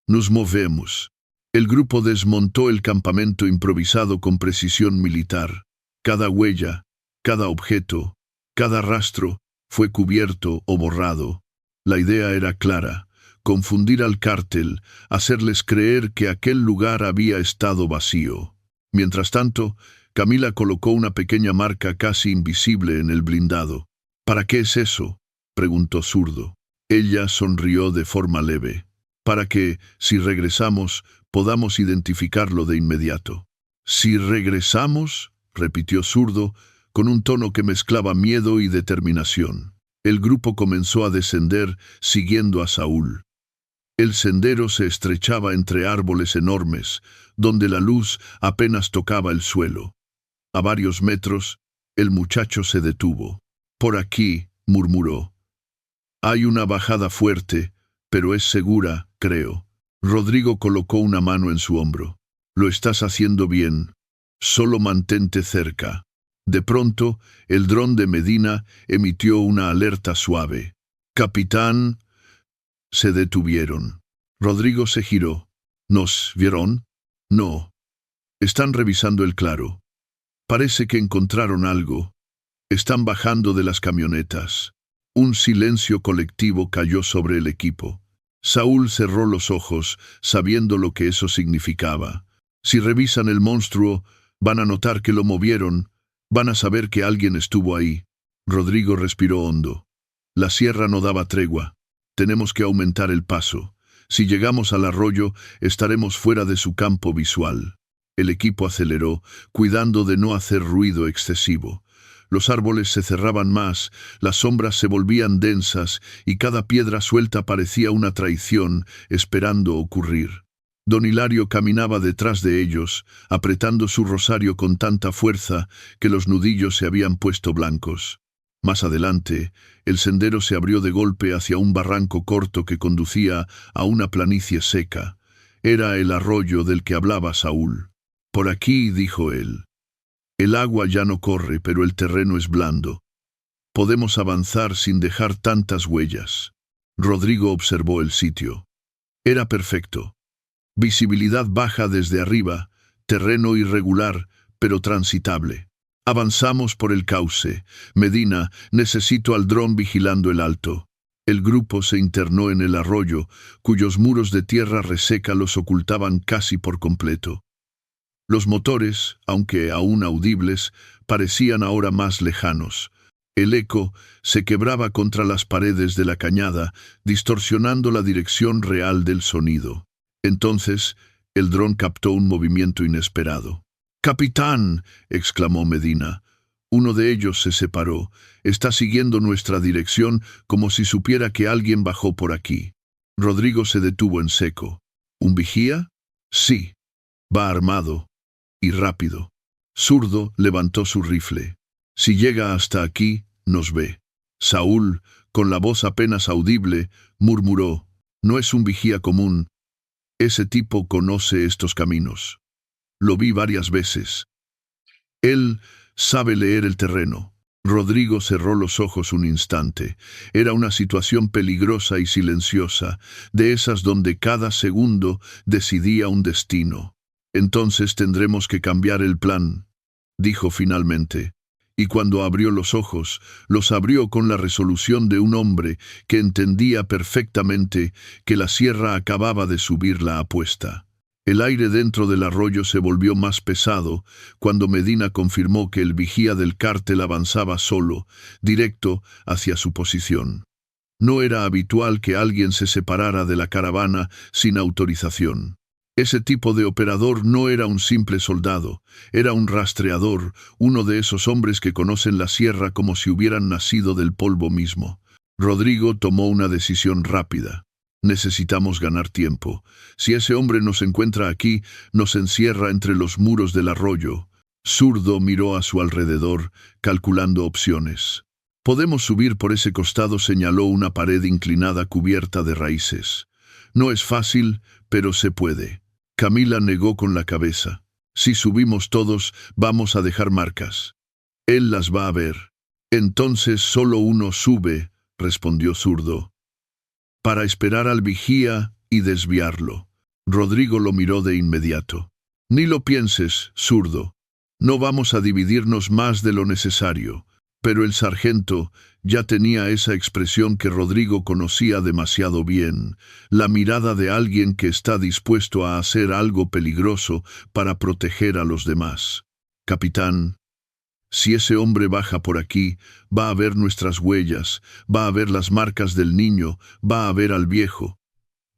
Nos movemos. El grupo desmontó el campamento improvisado con precisión militar. Cada huella, cada objeto, cada rastro fue cubierto o borrado. La idea era clara: confundir al cártel, hacerles creer que aquel lugar había estado vacío. Mientras tanto, Camila colocó una pequeña marca casi invisible en el blindado. ¿Para qué es eso?, preguntó Zurdo. Ella sonrió de forma leve. Para que, si regresamos, podamos identificarlo de inmediato. «¿Si regresamos?», repitió Zurdo, con un tono que mezclaba miedo y determinación. El grupo comenzó a descender, siguiendo a Saúl. El sendero se estrechaba entre árboles enormes, donde la luz apenas tocaba el suelo. A varios metros, el muchacho se detuvo. «Por aquí», murmuró. «Hay una bajada fuerte, pero es segura, creo». Rodrigo colocó una mano en su hombro. «Lo estás haciendo bien. Solo mantente cerca». De pronto, el dron de Medina emitió una alerta suave. «Capitán». Se detuvieron. Rodrigo se giró. «¿Nos vieron?». «No. Están revisando el claro. Parece que encontraron algo. Están bajando de las camionetas». Un silencio colectivo cayó sobre el equipo. Saúl cerró los ojos, sabiendo lo que eso significaba. Si revisan el monstruo, van a notar que lo movieron, van a saber que alguien estuvo ahí. Rodrigo respiró hondo. La sierra no daba tregua. Tenemos que aumentar el paso. Si llegamos al arroyo, estaremos fuera de su campo visual. El equipo aceleró, cuidando de no hacer ruido excesivo. Los árboles se cerraban más, las sombras se volvían densas y cada piedra suelta parecía una traición esperando ocurrir. Don Hilario caminaba detrás de ellos, apretando su rosario con tanta fuerza que los nudillos se habían puesto blancos. Más adelante, el sendero se abrió de golpe hacia un barranco corto que conducía a una planicie seca. Era el arroyo del que hablaba Saúl. «Por aquí», dijo él. «El agua ya no corre, pero el terreno es blando. Podemos avanzar sin dejar tantas huellas». Rodrigo observó el sitio. Era perfecto. Visibilidad baja desde arriba, terreno irregular, pero transitable. Avanzamos por el cauce. «Medina, necesito al dron vigilando el alto». El grupo se internó en el arroyo, cuyos muros de tierra reseca los ocultaban casi por completo. Los motores, aunque aún audibles, parecían ahora más lejanos. El eco se quebraba contra las paredes de la cañada, distorsionando la dirección real del sonido. Entonces, el dron captó un movimiento inesperado. «¡Capitán!», exclamó Medina. Uno de ellos se separó. «Está siguiendo nuestra dirección como si supiera que alguien bajó por aquí». Rodrigo se detuvo en seco. «¿Un vigía?». «Sí. Va armado. Y rápido». Zurdo levantó su rifle. «Si llega hasta aquí, nos ve». Saúl, con la voz apenas audible, murmuró: «No es un vigía común. Ese tipo conoce estos caminos. Lo vi varias veces. Él sabe leer el terreno». Rodrigo cerró los ojos un instante. Era una situación peligrosa y silenciosa, de esas donde cada segundo decidía un destino. «Entonces tendremos que cambiar el plan», dijo finalmente. Y cuando abrió los ojos, los abrió con la resolución de un hombre que entendía perfectamente que la sierra acababa de subir la apuesta. El aire dentro del arroyo se volvió más pesado cuando Medina confirmó que el vigía del cártel avanzaba solo, directo hacia su posición. No era habitual que alguien se separara de la caravana sin autorización. Ese tipo de operador no era un simple soldado, era un rastreador, uno de esos hombres que conocen la sierra como si hubieran nacido del polvo mismo. Rodrigo tomó una decisión rápida. «Necesitamos ganar tiempo. Si ese hombre nos encuentra aquí, nos encierra entre los muros del arroyo». Zurdo miró a su alrededor, calculando opciones. «Podemos subir por ese costado», señaló una pared inclinada cubierta de raíces. No es fácil, pero se puede. Camila negó con la cabeza. Si subimos todos, vamos a dejar marcas. Él las va a ver. Entonces solo uno sube, respondió Zurdo. Para esperar al vigía y desviarlo. Rodrigo lo miró de inmediato. Ni lo pienses, Zurdo. No vamos a dividirnos más de lo necesario. Pero el sargento ya tenía esa expresión que Rodrigo conocía demasiado bien, la mirada de alguien que está dispuesto a hacer algo peligroso para proteger a los demás. Capitán, si ese hombre baja por aquí, va a ver nuestras huellas, va a ver las marcas del niño, va a ver al viejo.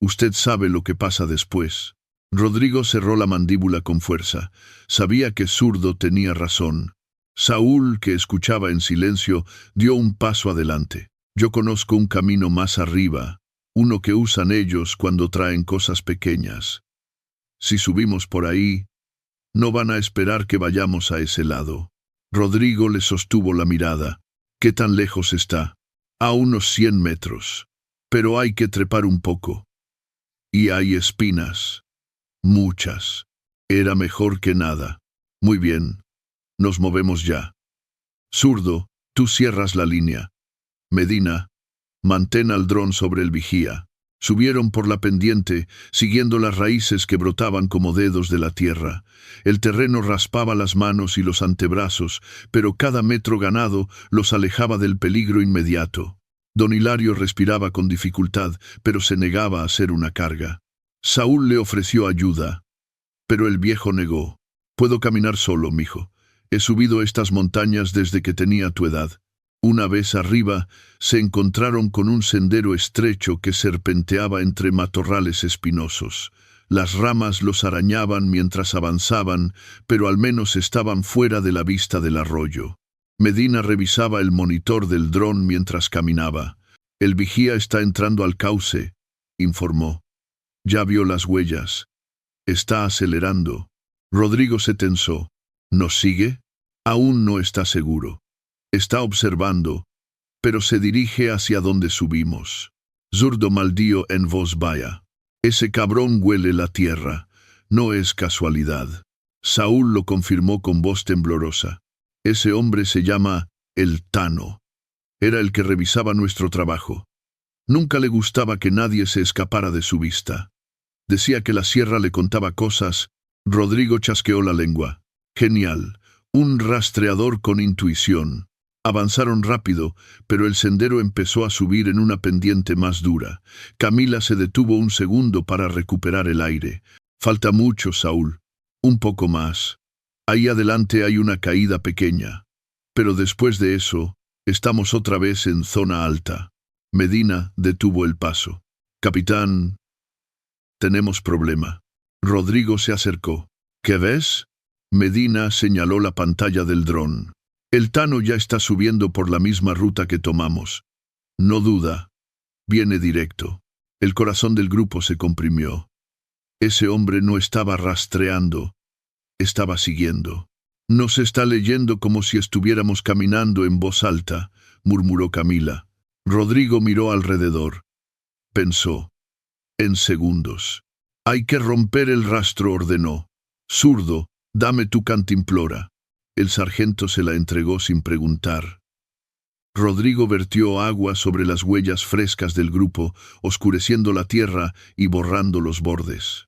Usted sabe lo que pasa después. Rodrigo cerró la mandíbula con fuerza. Sabía que Zurdo tenía razón. Saúl, que escuchaba en silencio, dio un paso adelante. Yo conozco un camino más arriba, uno que usan ellos cuando traen cosas pequeñas. Si subimos por ahí, no van a esperar que vayamos a ese lado. Rodrigo le sostuvo la mirada. ¿Qué tan lejos está? A unos 100 metros. Pero hay que trepar un poco. Y hay espinas. Muchas. Era mejor que nada. Muy bien. Nos movemos ya. Zurdo, tú cierras la línea. Medina, mantén al dron sobre el vigía. Subieron por la pendiente, siguiendo las raíces que brotaban como dedos de la tierra. El terreno raspaba las manos y los antebrazos, pero cada metro ganado los alejaba del peligro inmediato. Don Hilario respiraba con dificultad, pero se negaba a hacer una carga. Saúl le ofreció ayuda, pero el viejo negó. Puedo caminar solo, mijo. He subido estas montañas desde que tenía tu edad. Una vez arriba, se encontraron con un sendero estrecho que serpenteaba entre matorrales espinosos. Las ramas los arañaban mientras avanzaban, pero al menos estaban fuera de la vista del arroyo. Medina revisaba el monitor del dron mientras caminaba. El vigía está entrando al cauce, informó. Ya vio las huellas. Está acelerando. Rodrigo se tensó. ¿Nos sigue? Aún no está seguro. Está observando, pero se dirige hacia donde subimos. Zurdo maldío en voz baja. Ese cabrón huele la tierra. No es casualidad. Saúl lo confirmó con voz temblorosa. Ese hombre se llama el Tano. Era el que revisaba nuestro trabajo. Nunca le gustaba que nadie se escapara de su vista. Decía que la sierra le contaba cosas. Rodrigo chasqueó la lengua. Genial. Un rastreador con intuición. Avanzaron rápido, pero el sendero empezó a subir en una pendiente más dura. Camila se detuvo un segundo para recuperar el aire. Falta mucho, Saúl. Un poco más. Ahí adelante hay una caída pequeña. Pero después de eso, estamos otra vez en zona alta. Medina detuvo el paso. Capitán, tenemos problema. Rodrigo se acercó. ¿Qué ves? Medina señaló la pantalla del dron. El Tano ya está subiendo por la misma ruta que tomamos. No duda. Viene directo. El corazón del grupo se comprimió. Ese hombre no estaba rastreando. Estaba siguiendo. Nos está leyendo como si estuviéramos caminando en voz alta, murmuró Camila. Rodrigo miró alrededor. Pensó. En segundos. Hay que romper el rastro, ordenó. Zurdo, dame tu cantimplora. El sargento se la entregó sin preguntar. Rodrigo vertió agua sobre las huellas frescas del grupo, oscureciendo la tierra y borrando los bordes.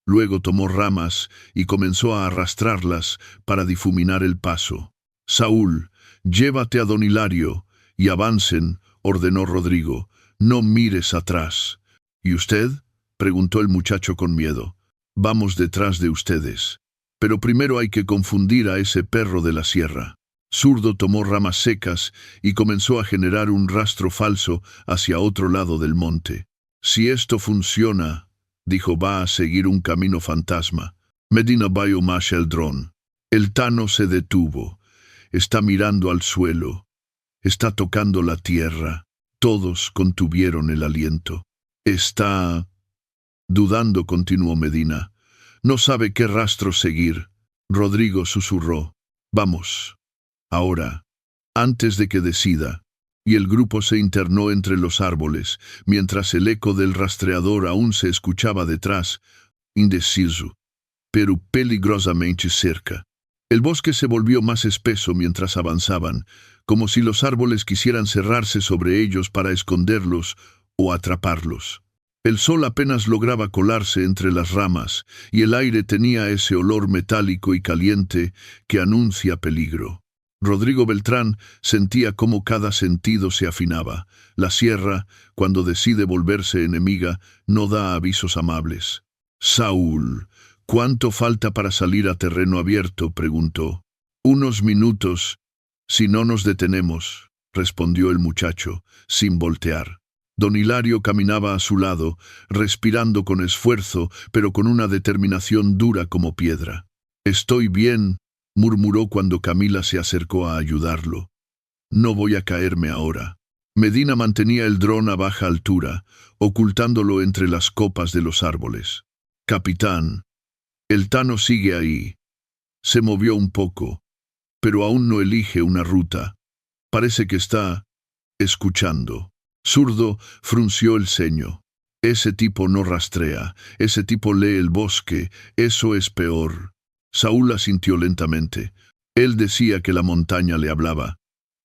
Luego tomó ramas y comenzó a arrastrarlas para difuminar el paso. Saúl, llévate a don Hilario y avancen, ordenó Rodrigo. No mires atrás. ¿Y usted? Preguntó el muchacho con miedo. Vamos detrás de ustedes. Pero primero hay que confundir a ese perro de la sierra. Zurdo tomó ramas secas y comenzó a generar un rastro falso hacia otro lado del monte. Si esto funciona, dijo, va a seguir un camino fantasma. Medina vio más el dron. El Tano se detuvo. Está mirando al suelo. Está tocando la tierra. Todos contuvieron el aliento. Está dudando, continuó Medina. No sabe qué rastro seguir. Rodrigo susurró. Vamos. Ahora. Antes de que decida. y el grupo se internó entre los árboles, mientras el eco del rastreador aún se escuchaba detrás, indeciso, pero peligrosamente cerca. El bosque se volvió más espeso mientras avanzaban, como si los árboles quisieran cerrarse sobre ellos para esconderlos o atraparlos. El sol apenas lograba colarse entre las ramas, y el aire tenía ese olor metálico y caliente que anuncia peligro. Rodrigo Beltrán sentía cómo cada sentido se afinaba. La sierra, cuando decide volverse enemiga, no da avisos amables. «Saúl, ¿cuánto falta para salir a terreno abierto?», preguntó. «Unos minutos, si no nos detenemos», respondió el muchacho, sin voltear. Don Hilario caminaba a su lado, respirando con esfuerzo, pero con una determinación dura como piedra. «Estoy bien», murmuró cuando Camila se acercó a ayudarlo. «No voy a caerme ahora». Medina mantenía el dron a baja altura, ocultándolo entre las copas de los árboles. «Capitán, el Tano sigue ahí». Se movió un poco, pero aún no elige una ruta. Parece que está escuchando. Zurdo frunció el ceño. «Ese tipo no rastrea, ese tipo lee el bosque, eso es peor». Saúl asintió lentamente. Él decía que la montaña le hablaba,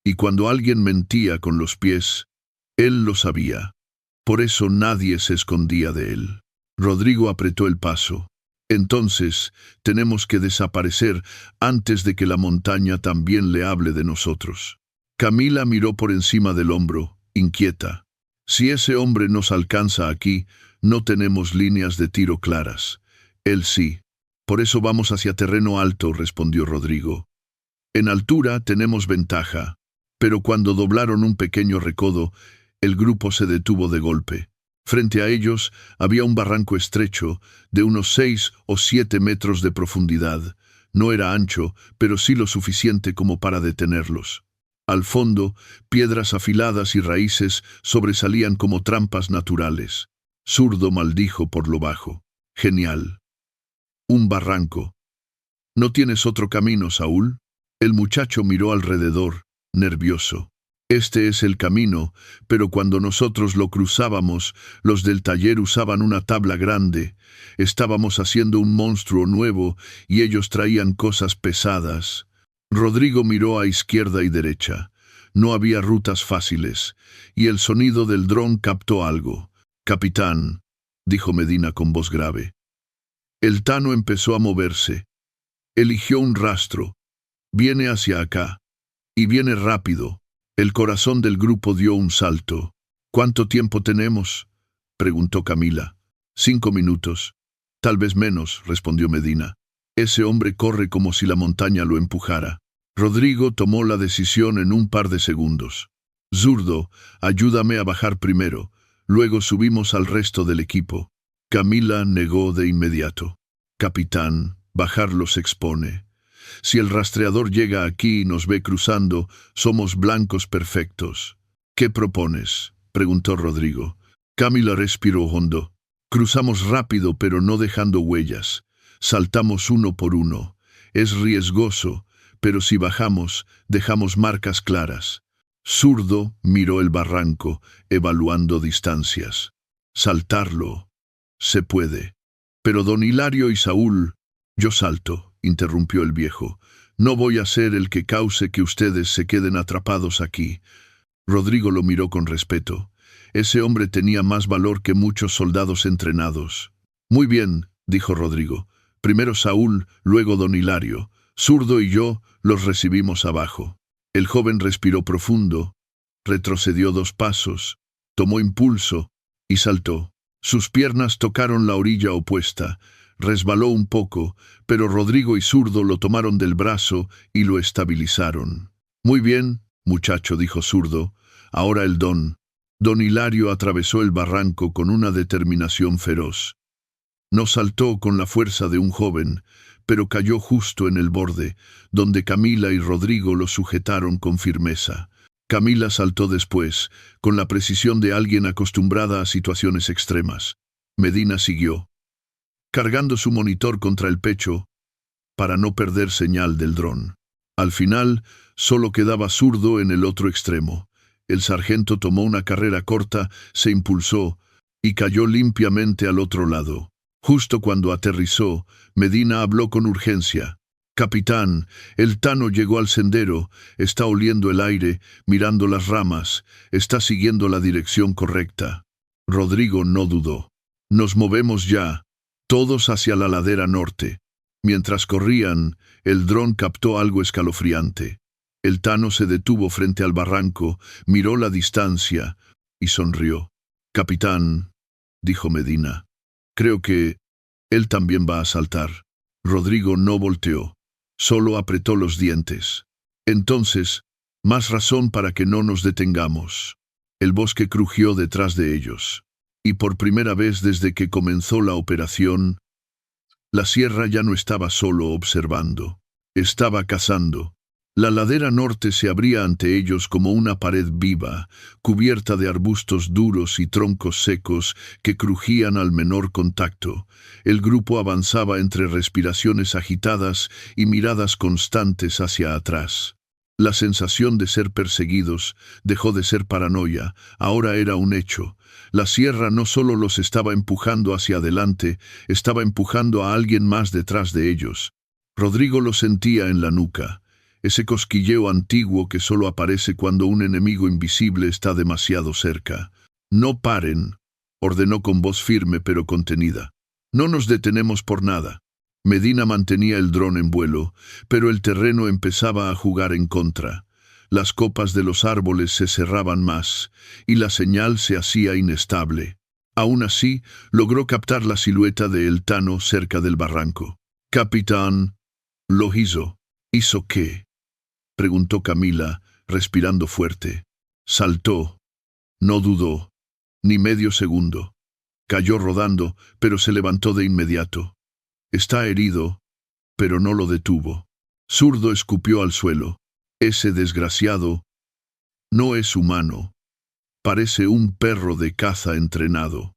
y cuando alguien mentía con los pies, él lo sabía. Por eso nadie se escondía de él. Rodrigo apretó el paso. «Entonces, tenemos que desaparecer antes de que la montaña también le hable de nosotros». Camila miró por encima del hombro, inquieta. «Si ese hombre nos alcanza aquí, no tenemos líneas de tiro claras. Él sí. Por eso vamos hacia terreno alto», respondió Rodrigo. «En altura tenemos ventaja». Pero cuando doblaron un pequeño recodo, el grupo se detuvo de golpe. Frente a ellos había un barranco estrecho, de unos 6 o 7 metros de profundidad. No era ancho, pero sí lo suficiente como para detenerlos. Al fondo, piedras afiladas y raíces sobresalían como trampas naturales. Zurdo maldijo por lo bajo. «Genial. Un barranco. ¿No tienes otro camino, Saúl?» El muchacho miró alrededor, nervioso. «Este es el camino, pero cuando nosotros lo cruzábamos, los del taller usaban una tabla grande. Estábamos haciendo un monstruo nuevo y ellos traían cosas pesadas». Rodrigo miró a izquierda y derecha. No había rutas fáciles, y el sonido del dron captó algo. «Capitán», dijo Medina con voz grave. El Tano empezó a moverse. Eligió un rastro. «Viene hacia acá. Y viene rápido». El corazón del grupo dio un salto. «¿Cuánto tiempo tenemos?», preguntó Camila. «5 minutos. Tal vez menos», respondió Medina. «Ese hombre corre como si la montaña lo empujara». Rodrigo tomó la decisión en un par de segundos. «Zurdo, ayúdame a bajar primero. Luego subimos al resto del equipo». Camila negó de inmediato. «Capitán, bajar los expone. Si el rastreador llega aquí y nos ve cruzando, somos blancos perfectos». «¿Qué propones?», preguntó Rodrigo. Camila respiró hondo. «Cruzamos rápido pero no dejando huellas. Saltamos uno por uno. Es riesgoso, pero si bajamos, dejamos marcas claras». Zurdo miró el barranco, evaluando distancias. «Saltarlo. Se puede. Pero don Hilario y Saúl». «Yo salto», interrumpió el viejo. «No voy a ser el que cause que ustedes se queden atrapados aquí». Rodrigo lo miró con respeto. Ese hombre tenía más valor que muchos soldados entrenados. «Muy bien», dijo Rodrigo. «Primero Saúl, luego don Hilario. Zurdo y yo los recibimos abajo». El joven respiró profundo, retrocedió 2 pasos, tomó impulso y saltó. Sus piernas tocaron la orilla opuesta. Resbaló un poco, pero Rodrigo y Zurdo lo tomaron del brazo y lo estabilizaron. «Muy bien, muchacho», dijo Zurdo. «Ahora el don». Don Hilario atravesó el barranco con una determinación feroz. No saltó con la fuerza de un joven, pero cayó justo en el borde, donde Camila y Rodrigo lo sujetaron con firmeza. Camila saltó después, con la precisión de alguien acostumbrada a situaciones extremas. Medina siguió, cargando su monitor contra el pecho para no perder señal del dron. Al final, solo quedaba Zurdo en el otro extremo. El sargento tomó una carrera corta, se impulsó y cayó limpiamente al otro lado. Justo cuando aterrizó, Medina habló con urgencia. «Capitán, el Tano llegó al sendero, está oliendo el aire, mirando las ramas, está siguiendo la dirección correcta». Rodrigo no dudó. «Nos movemos ya, todos hacia la ladera norte». Mientras corrían, el dron captó algo escalofriante. El Tano se detuvo frente al barranco, miró la distancia y sonrió. «Capitán», dijo Medina, «creo que él también va a saltar». Rodrigo no volteó, solo apretó los dientes. «Entonces, más razón para que no nos detengamos». El bosque crujió detrás de ellos. Y por primera vez desde que comenzó la operación, la sierra ya no estaba solo observando, estaba cazando. La ladera norte se abría ante ellos como una pared viva, cubierta de arbustos duros y troncos secos que crujían al menor contacto. El grupo avanzaba entre respiraciones agitadas y miradas constantes hacia atrás. La sensación de ser perseguidos dejó de ser paranoia, ahora era un hecho. La sierra no solo los estaba empujando hacia adelante, estaba empujando a alguien más detrás de ellos. Rodrigo lo sentía en la nuca. Ese cosquilleo antiguo que solo aparece cuando un enemigo invisible está demasiado cerca. «No paren», ordenó con voz firme pero contenida. «No nos detenemos por nada». Medina mantenía el dron en vuelo, pero el terreno empezaba a jugar en contra. Las copas de los árboles se cerraban más, y la señal se hacía inestable. Aún así, logró captar la silueta de El Tano cerca del barranco. «Capitán», lo hizo. «¿Hizo qué?», preguntó Camila, respirando fuerte. Saltó. No dudó, ni medio segundo. Cayó rodando, pero se levantó de inmediato. «Está herido», pero no lo detuvo. Zurdo escupió al suelo. «Ese desgraciado no es humano. Parece un perro de caza entrenado».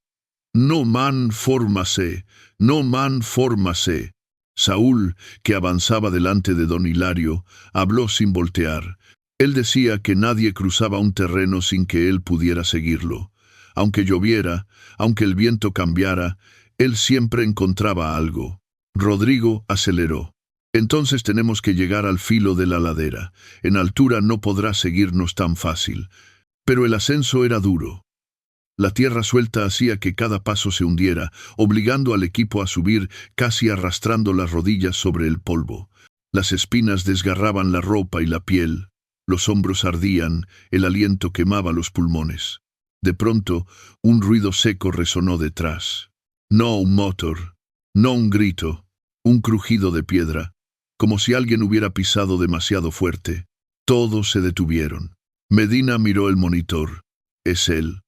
«No man fórmase, no man fórmase». Saúl, que avanzaba delante de don Hilario, habló sin voltear. Él decía que nadie cruzaba un terreno sin que él pudiera seguirlo. Aunque lloviera, aunque el viento cambiara, él siempre encontraba algo. Rodrigo aceleró. «Entonces tenemos que llegar al filo de la ladera. En altura no podrá seguirnos tan fácil». Pero el ascenso era duro. La tierra suelta hacía que cada paso se hundiera, obligando al equipo a subir, casi arrastrando las rodillas sobre el polvo. Las espinas desgarraban la ropa y la piel. Los hombros ardían, el aliento quemaba los pulmones. De pronto, un ruido seco resonó detrás. No un motor, no un grito, un crujido de piedra, como si alguien hubiera pisado demasiado fuerte. Todos se detuvieron. Medina miró el monitor. «Es él.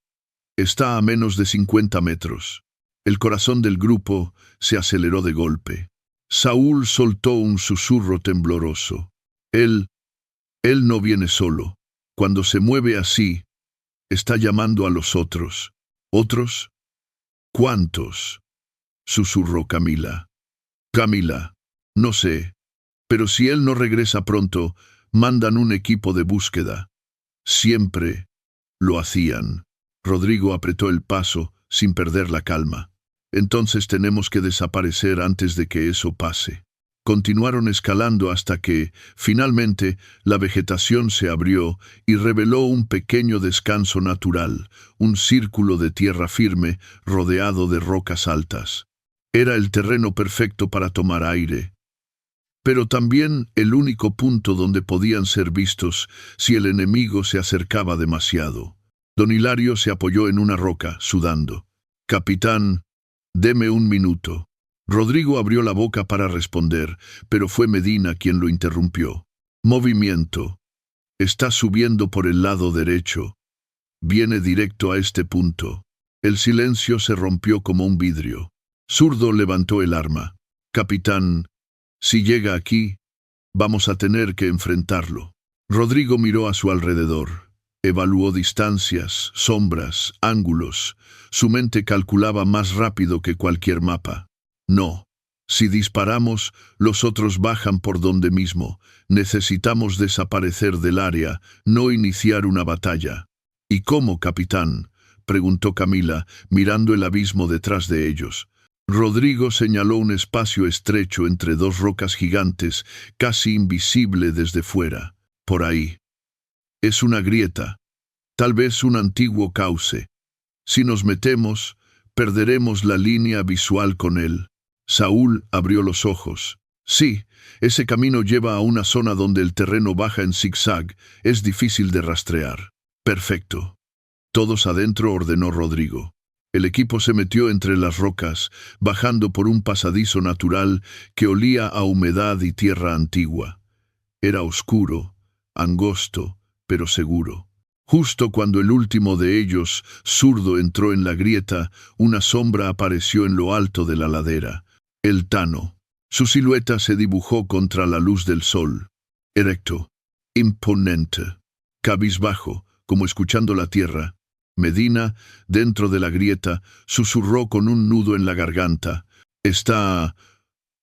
Está a menos de 50 metros». El corazón del grupo se aceleró de golpe. Saúl soltó un susurro tembloroso. Él no viene solo. Cuando se mueve así, está llamando a los otros». «¿Otros? ¿Cuántos?», susurró Camila. «Camila, no sé, pero si él no regresa pronto, mandan un equipo de búsqueda». Siempre lo hacían. Rodrigo apretó el paso, sin perder la calma. «Entonces tenemos que desaparecer antes de que eso pase». Continuaron escalando hasta que, finalmente, la vegetación se abrió y reveló un pequeño descanso natural, un círculo de tierra firme rodeado de rocas altas. Era el terreno perfecto para tomar aire, pero también el único punto donde podían ser vistos si el enemigo se acercaba demasiado. Don Hilario se apoyó en una roca, sudando. «Capitán, deme un minuto». Rodrigo abrió la boca para responder, pero fue Medina quien lo interrumpió. «Movimiento. Está subiendo por el lado derecho. Viene directo a este punto». El silencio se rompió como un vidrio. Zurdo levantó el arma. «Capitán, si llega aquí, vamos a tener que enfrentarlo». Rodrigo miró a su alrededor. Evaluó distancias, sombras, ángulos. Su mente calculaba más rápido que cualquier mapa. «No. Si disparamos, los otros bajan por donde mismo. Necesitamos desaparecer del área, no iniciar una batalla». ¿Y cómo, capitán?, preguntó Camila, mirando el abismo detrás de ellos. Rodrigo señaló un espacio estrecho entre dos rocas gigantes, casi invisible desde fuera. Por ahí. Es una grieta, tal vez un antiguo cauce. Si nos metemos, perderemos la línea visual con él. Saúl abrió los ojos. Sí, ese camino lleva a una zona donde el terreno baja en zigzag, es difícil de rastrear. Perfecto. Todos adentro, ordenó Rodrigo. El equipo se metió entre las rocas, bajando por un pasadizo natural que olía a humedad y tierra antigua. Era oscuro, angosto, pero seguro. Justo cuando el último de ellos, zurdo, entró en la grieta, una sombra apareció en lo alto de la ladera. El Tano. Su silueta se dibujó contra la luz del sol. Erecto, imponente, cabizbajo, como escuchando la tierra. Medina, dentro de la grieta, susurró con un nudo en la garganta. Está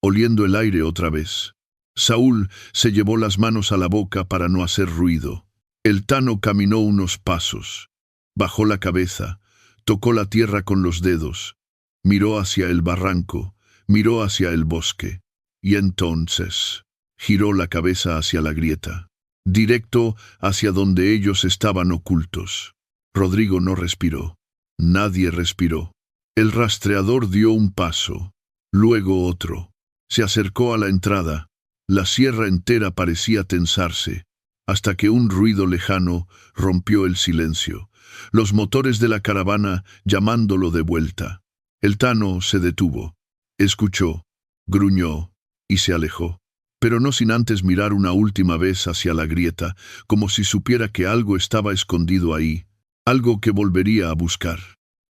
oliendo el aire otra vez. Saúl se llevó las manos a la boca para no hacer ruido. El Tano caminó unos pasos. Bajó la cabeza, tocó la tierra con los dedos, miró hacia el barranco, miró hacia el bosque, y entonces giró la cabeza hacia la grieta, directo hacia donde ellos estaban ocultos. Rodrigo no respiró. Nadie respiró. El rastreador dio un paso, luego otro. Se acercó a la entrada. La sierra entera parecía tensarse, hasta que un ruido lejano rompió el silencio. Los motores de la caravana llamándolo de vuelta. El Tano se detuvo. Escuchó, gruñó y se alejó, pero no sin antes mirar una última vez hacia la grieta, como si supiera que algo estaba escondido ahí, algo que volvería a buscar.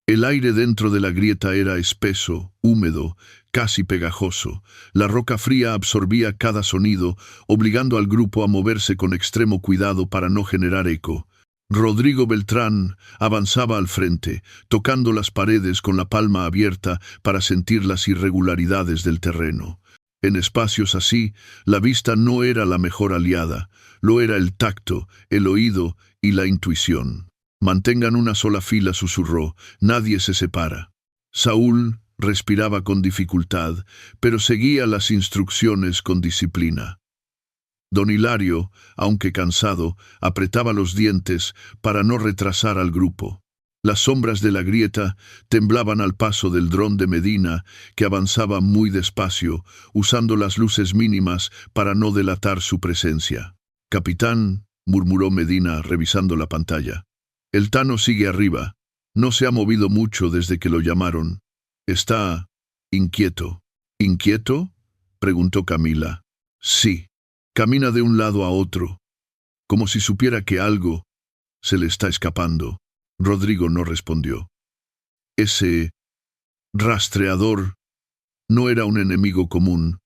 El aire dentro de la grieta era espeso, húmedo, casi pegajoso. La roca fría absorbía cada sonido, obligando al grupo a moverse con extremo cuidado para no generar eco. Rodrigo Beltrán avanzaba al frente, tocando las paredes con la palma abierta para sentir las irregularidades del terreno. En espacios así, la vista no era la mejor aliada, lo era el tacto, el oído y la intuición. Mantengan una sola fila, susurró, nadie se separa. Saúl respiraba con dificultad, pero seguía las instrucciones con disciplina. Don Hilario, aunque cansado, apretaba los dientes para no retrasar al grupo. Las sombras de la grieta temblaban al paso del dron de Medina, que avanzaba muy despacio, usando las luces mínimas para no delatar su presencia. «Capitán», murmuró Medina, revisando la pantalla. «El Tano sigue arriba. No se ha movido mucho desde que lo llamaron. Está inquieto». «¿Inquieto?», preguntó Camila. «Sí. Camina de un lado a otro, como si supiera que algo se le está escapando». Rodrigo no respondió. Ese rastreador no era un enemigo común,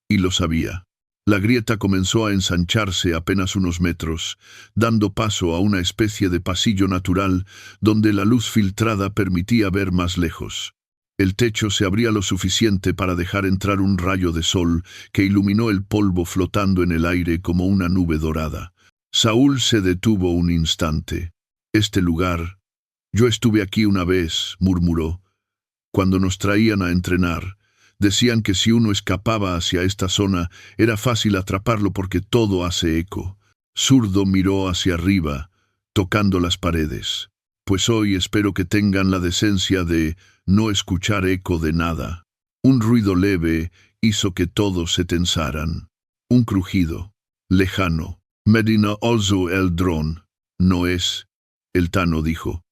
y lo sabía. La grieta comenzó a ensancharse apenas unos metros, dando paso a una especie de pasillo natural donde la luz filtrada permitía ver más lejos. El techo se abría lo suficiente para dejar entrar un rayo de sol que iluminó el polvo flotando en el aire como una nube dorada. Saúl se detuvo un instante. «Este lugar, yo estuve aquí una vez», murmuró. «Cuando nos traían a entrenar, decían que si uno escapaba hacia esta zona, era fácil atraparlo porque todo hace eco». Zurdo miró hacia arriba, tocando las paredes. «Pues hoy espero que tengan la decencia de no escuchar eco de nada». Un ruido leve hizo que todos se tensaran. Un crujido, lejano. Medina alzó el dron. «No es», el Tano dijo.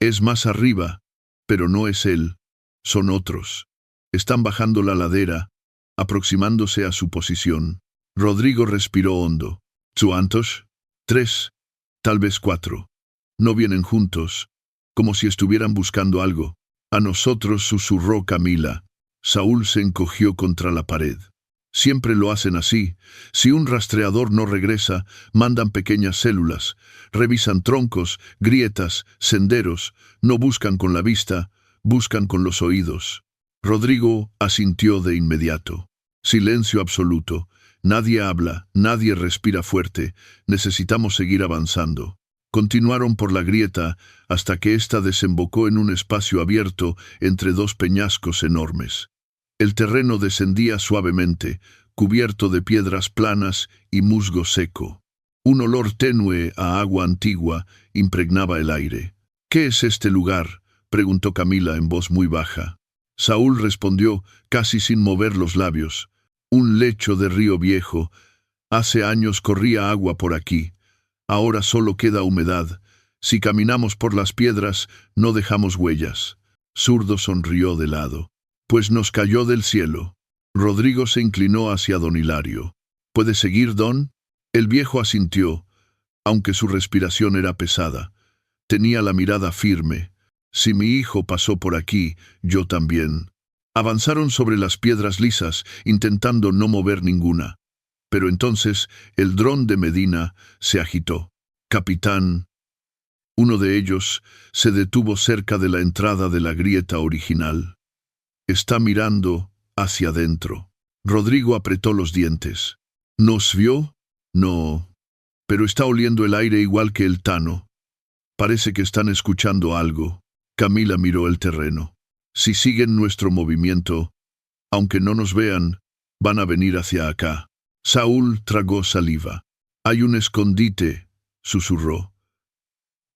«Es más arriba, pero no es él. Son otros. Están bajando la ladera, aproximándose a su posición». Rodrigo respiró hondo. «¿Cuántos? 3, tal vez 4. No vienen juntos, como si estuvieran buscando algo». «A nosotros», susurró Camila. Saúl se encogió contra la pared. «Siempre lo hacen así. Si un rastreador no regresa, mandan pequeñas células, revisan troncos, grietas, senderos, no buscan con la vista, buscan con los oídos». Rodrigo asintió de inmediato. Silencio absoluto. Nadie habla, nadie respira fuerte. Necesitamos seguir avanzando. Continuaron por la grieta hasta que ésta desembocó en un espacio abierto entre dos peñascos enormes. El terreno descendía suavemente, cubierto de piedras planas y musgo seco. Un olor tenue a agua antigua impregnaba el aire. «¿Qué es este lugar?», preguntó Camila en voz muy baja. Saúl respondió, casi sin mover los labios. «Un lecho de río viejo. Hace años corría agua por aquí. Ahora solo queda humedad. Si caminamos por las piedras, no dejamos huellas». Zurdo sonrió de lado. «Pues nos cayó del cielo». Rodrigo se inclinó hacia don Hilario. «¿Puede seguir, don?». El viejo asintió, aunque su respiración era pesada. Tenía la mirada firme. «Si mi hijo pasó por aquí, yo también». Avanzaron sobre las piedras lisas, intentando no mover ninguna. Pero entonces el dron de Medina se agitó. «Capitán». Uno de ellos se detuvo cerca de la entrada de la grieta original. «Está mirando hacia adentro». Rodrigo apretó los dientes. «¿Nos vio?». «No, pero está oliendo el aire igual que el Tano. Parece que están escuchando algo». Camila miró el terreno. «Si siguen nuestro movimiento, aunque no nos vean, van a venir hacia acá». Saúl tragó saliva. «Hay un escondite», susurró.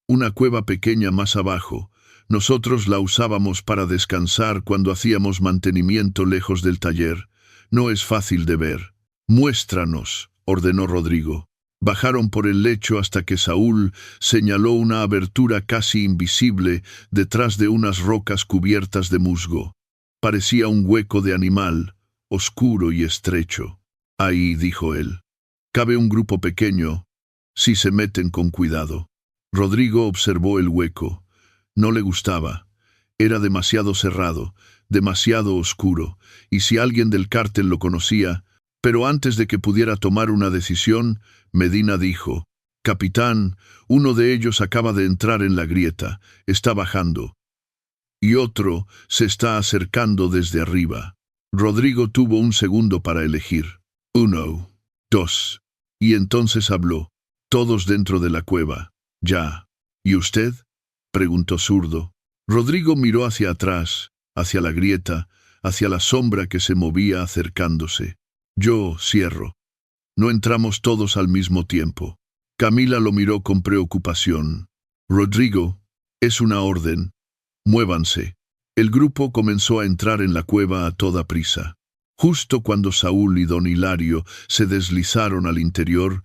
«Una cueva pequeña más abajo. Nosotros la usábamos para descansar cuando hacíamos mantenimiento lejos del taller. No es fácil de ver». «Muéstranos», ordenó Rodrigo. Bajaron por el lecho hasta que Saúl señaló una abertura casi invisible detrás de unas rocas cubiertas de musgo. Parecía un hueco de animal, oscuro y estrecho. «Ahí», dijo él. «Cabe un grupo pequeño, si se meten con cuidado». Rodrigo observó el hueco. No le gustaba. Era demasiado cerrado, demasiado oscuro, y si alguien del cártel lo conocía... Pero antes de que pudiera tomar una decisión, Medina dijo: «Capitán, uno de ellos acaba de entrar en la grieta, está bajando. Y otro se está acercando desde arriba». Rodrigo tuvo un segundo para elegir. 1, 2. Y entonces habló. «Todos dentro de la cueva». «Ya». «¿Y usted?», preguntó Zurdo. Rodrigo miró hacia atrás, hacia la grieta, hacia la sombra que se movía acercándose. «Yo cierro». «No entramos todos al mismo tiempo». Camila lo miró con preocupación. «Rodrigo, es una orden. Muévanse». El grupo comenzó a entrar en la cueva a toda prisa. Justo cuando Saúl y don Hilario se deslizaron al interior,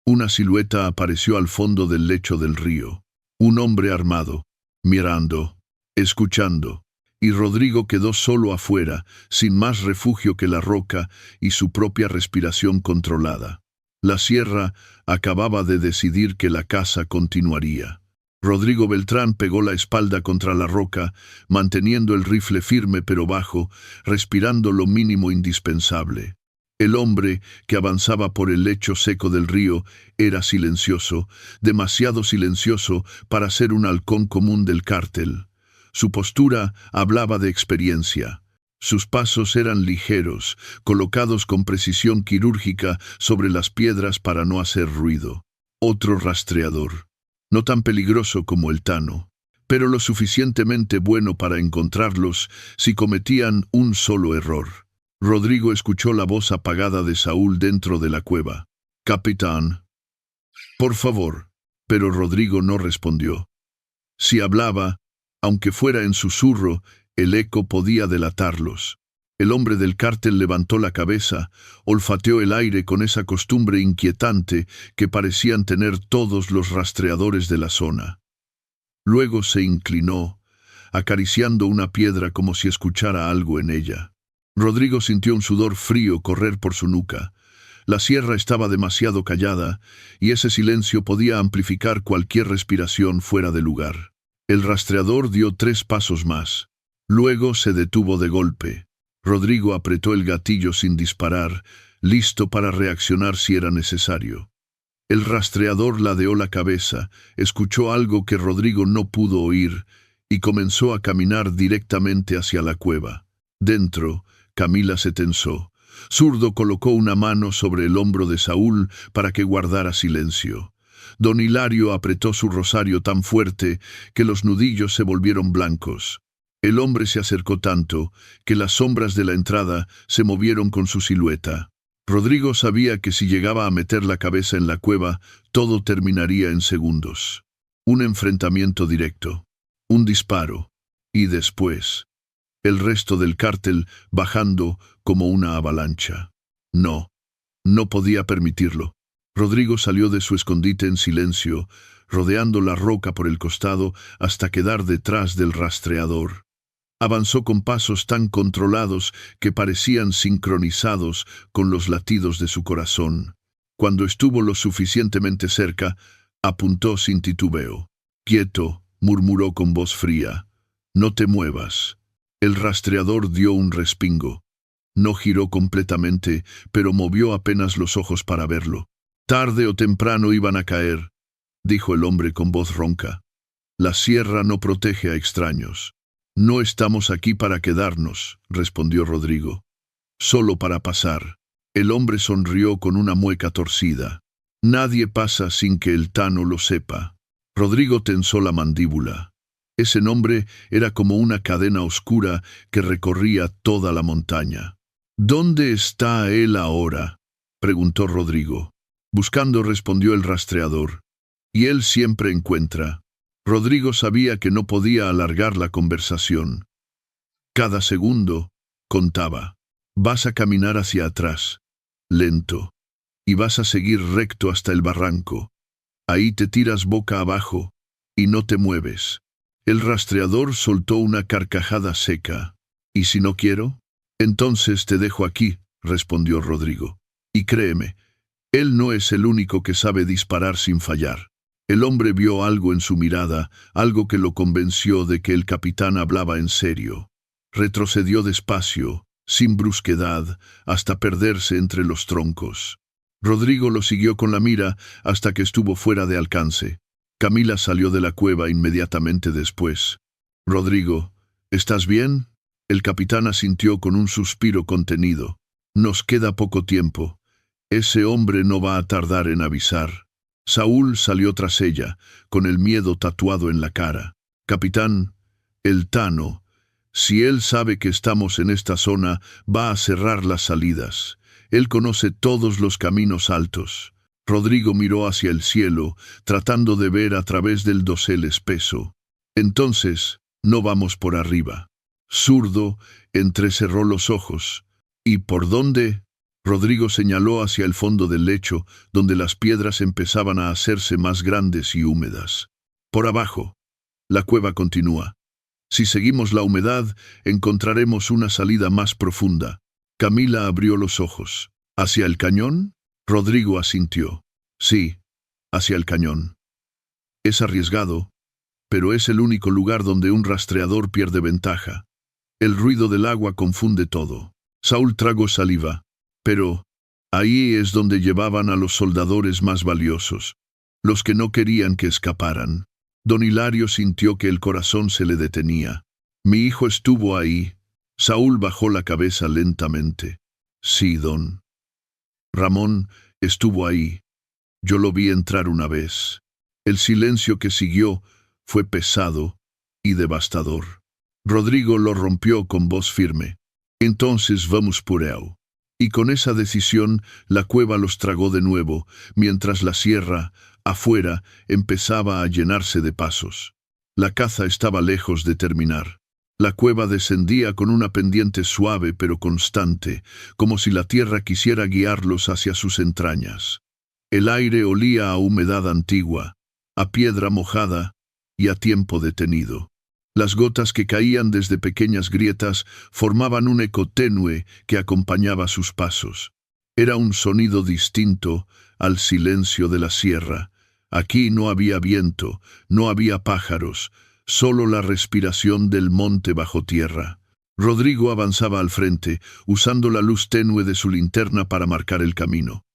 una silueta apareció al fondo del lecho del río. Un hombre armado, mirando, escuchando. Y Rodrigo quedó solo afuera, sin más refugio que la roca y su propia respiración controlada. La sierra acababa de decidir que la caza continuaría. Rodrigo Beltrán pegó la espalda contra la roca, manteniendo el rifle firme pero bajo, respirando lo mínimo indispensable. El hombre, que avanzaba por el lecho seco del río, era silencioso, demasiado silencioso para ser un halcón común del cártel. Su postura hablaba de experiencia. Sus pasos eran ligeros, colocados con precisión quirúrgica sobre las piedras para no hacer ruido. Otro rastreador. No tan peligroso como el Tano, pero lo suficientemente bueno para encontrarlos si cometían un solo error. Rodrigo escuchó la voz apagada de Saúl dentro de la cueva. «Capitán». «Por favor». Pero Rodrigo no respondió. Si hablaba, aunque fuera en susurro, el eco podía delatarlos. El hombre del cártel levantó la cabeza, olfateó el aire con esa costumbre inquietante que parecían tener todos los rastreadores de la zona. Luego se inclinó, acariciando una piedra como si escuchara algo en ella. Rodrigo sintió un sudor frío correr por su nuca. La sierra estaba demasiado callada, y ese silencio podía amplificar cualquier respiración fuera de lugar. El rastreador dio 3 pasos más. Luego se detuvo de golpe. Rodrigo apretó el gatillo sin disparar, listo para reaccionar si era necesario. El rastreador ladeó la cabeza, escuchó algo que Rodrigo no pudo oír, y comenzó a caminar directamente hacia la cueva. Dentro, Camila se tensó. Zurdo colocó una mano sobre el hombro de Saúl para que guardara silencio. Don Hilario apretó su rosario tan fuerte que los nudillos se volvieron blancos. El hombre se acercó tanto que las sombras de la entrada se movieron con su silueta. Rodrigo sabía que si llegaba a meter la cabeza en la cueva, todo terminaría en segundos. Un enfrentamiento directo, un disparo, y después, el resto del cártel bajando como una avalancha. No podía permitirlo. Rodrigo salió de su escondite en silencio, rodeando la roca por el costado hasta quedar detrás del rastreador. Avanzó con pasos tan controlados que parecían sincronizados con los latidos de su corazón. Cuando estuvo lo suficientemente cerca, apuntó sin titubeo. «Quieto», murmuró con voz fría. «No te muevas». El rastreador dio un respingo. No giró completamente, pero movió apenas los ojos para verlo. «Tarde o temprano iban a caer», dijo el hombre con voz ronca. «La sierra no protege a extraños». «No estamos aquí para quedarnos», respondió Rodrigo. «Solo para pasar». El hombre sonrió con una mueca torcida. «Nadie pasa sin que el Tano lo sepa». Rodrigo tensó la mandíbula. Ese nombre era como una cadena oscura que recorría toda la montaña. «¿Dónde está él ahora?», preguntó Rodrigo. «Buscando», respondió el rastreador. «Y él siempre encuentra». Rodrigo sabía que no podía alargar la conversación. Cada segundo contaba. «Vas a caminar hacia atrás, lento, y vas a seguir recto hasta el barranco. Ahí te tiras boca abajo y no te mueves». El rastreador soltó una carcajada seca. «¿Y si no quiero?». «Entonces te dejo aquí», respondió Rodrigo. «Y créeme, él no es el único que sabe disparar sin fallar». El hombre vio algo en su mirada, algo que lo convenció de que el capitán hablaba en serio. Retrocedió despacio, sin brusquedad, hasta perderse entre los troncos. Rodrigo lo siguió con la mira hasta que estuvo fuera de alcance. Camila salió de la cueva inmediatamente después. «Rodrigo, ¿estás bien?». El capitán asintió con un suspiro contenido. «Nos queda poco tiempo. Ese hombre no va a tardar en avisar». Saúl salió tras ella, con el miedo tatuado en la cara. «Capitán, el Tano, si él sabe que estamos en esta zona, va a cerrar las salidas. Él conoce todos los caminos altos». Rodrigo miró hacia el cielo, tratando de ver a través del dosel espeso. «Entonces, no vamos por arriba». Zurdo entrecerró los ojos. «¿Y por dónde?». Rodrigo señaló hacia el fondo del lecho, donde las piedras empezaban a hacerse más grandes y húmedas. «Por abajo. La cueva continúa. Si seguimos la humedad, encontraremos una salida más profunda». Camila abrió los ojos. «¿Hacia el cañón?». Rodrigo asintió. «Sí, hacia el cañón. Es arriesgado, pero es el único lugar donde un rastreador pierde ventaja. El ruido del agua confunde todo». Saúl tragó saliva. «Pero ahí es donde llevaban a los soldadores más valiosos, los que no querían que escaparan». Don Hilario sintió que el corazón se le detenía. «Mi hijo estuvo ahí». Saúl bajó la cabeza lentamente. «Sí, don Ramón estuvo ahí. Yo lo vi entrar una vez». El silencio que siguió fue pesado y devastador. Rodrigo lo rompió con voz firme. «Entonces vamos por él». Y con esa decisión la cueva los tragó de nuevo, mientras la sierra, afuera, empezaba a llenarse de pasos. La caza estaba lejos de terminar. La cueva descendía con una pendiente suave pero constante, como si la tierra quisiera guiarlos hacia sus entrañas. El aire olía a humedad antigua, a piedra mojada y a tiempo detenido. Las gotas que caían desde pequeñas grietas formaban un eco tenue que acompañaba sus pasos. Era un sonido distinto al silencio de la sierra. Aquí no había viento, no había pájaros, solo la respiración del monte bajo tierra. Rodrigo avanzaba al frente, usando la luz tenue de su linterna para marcar el camino.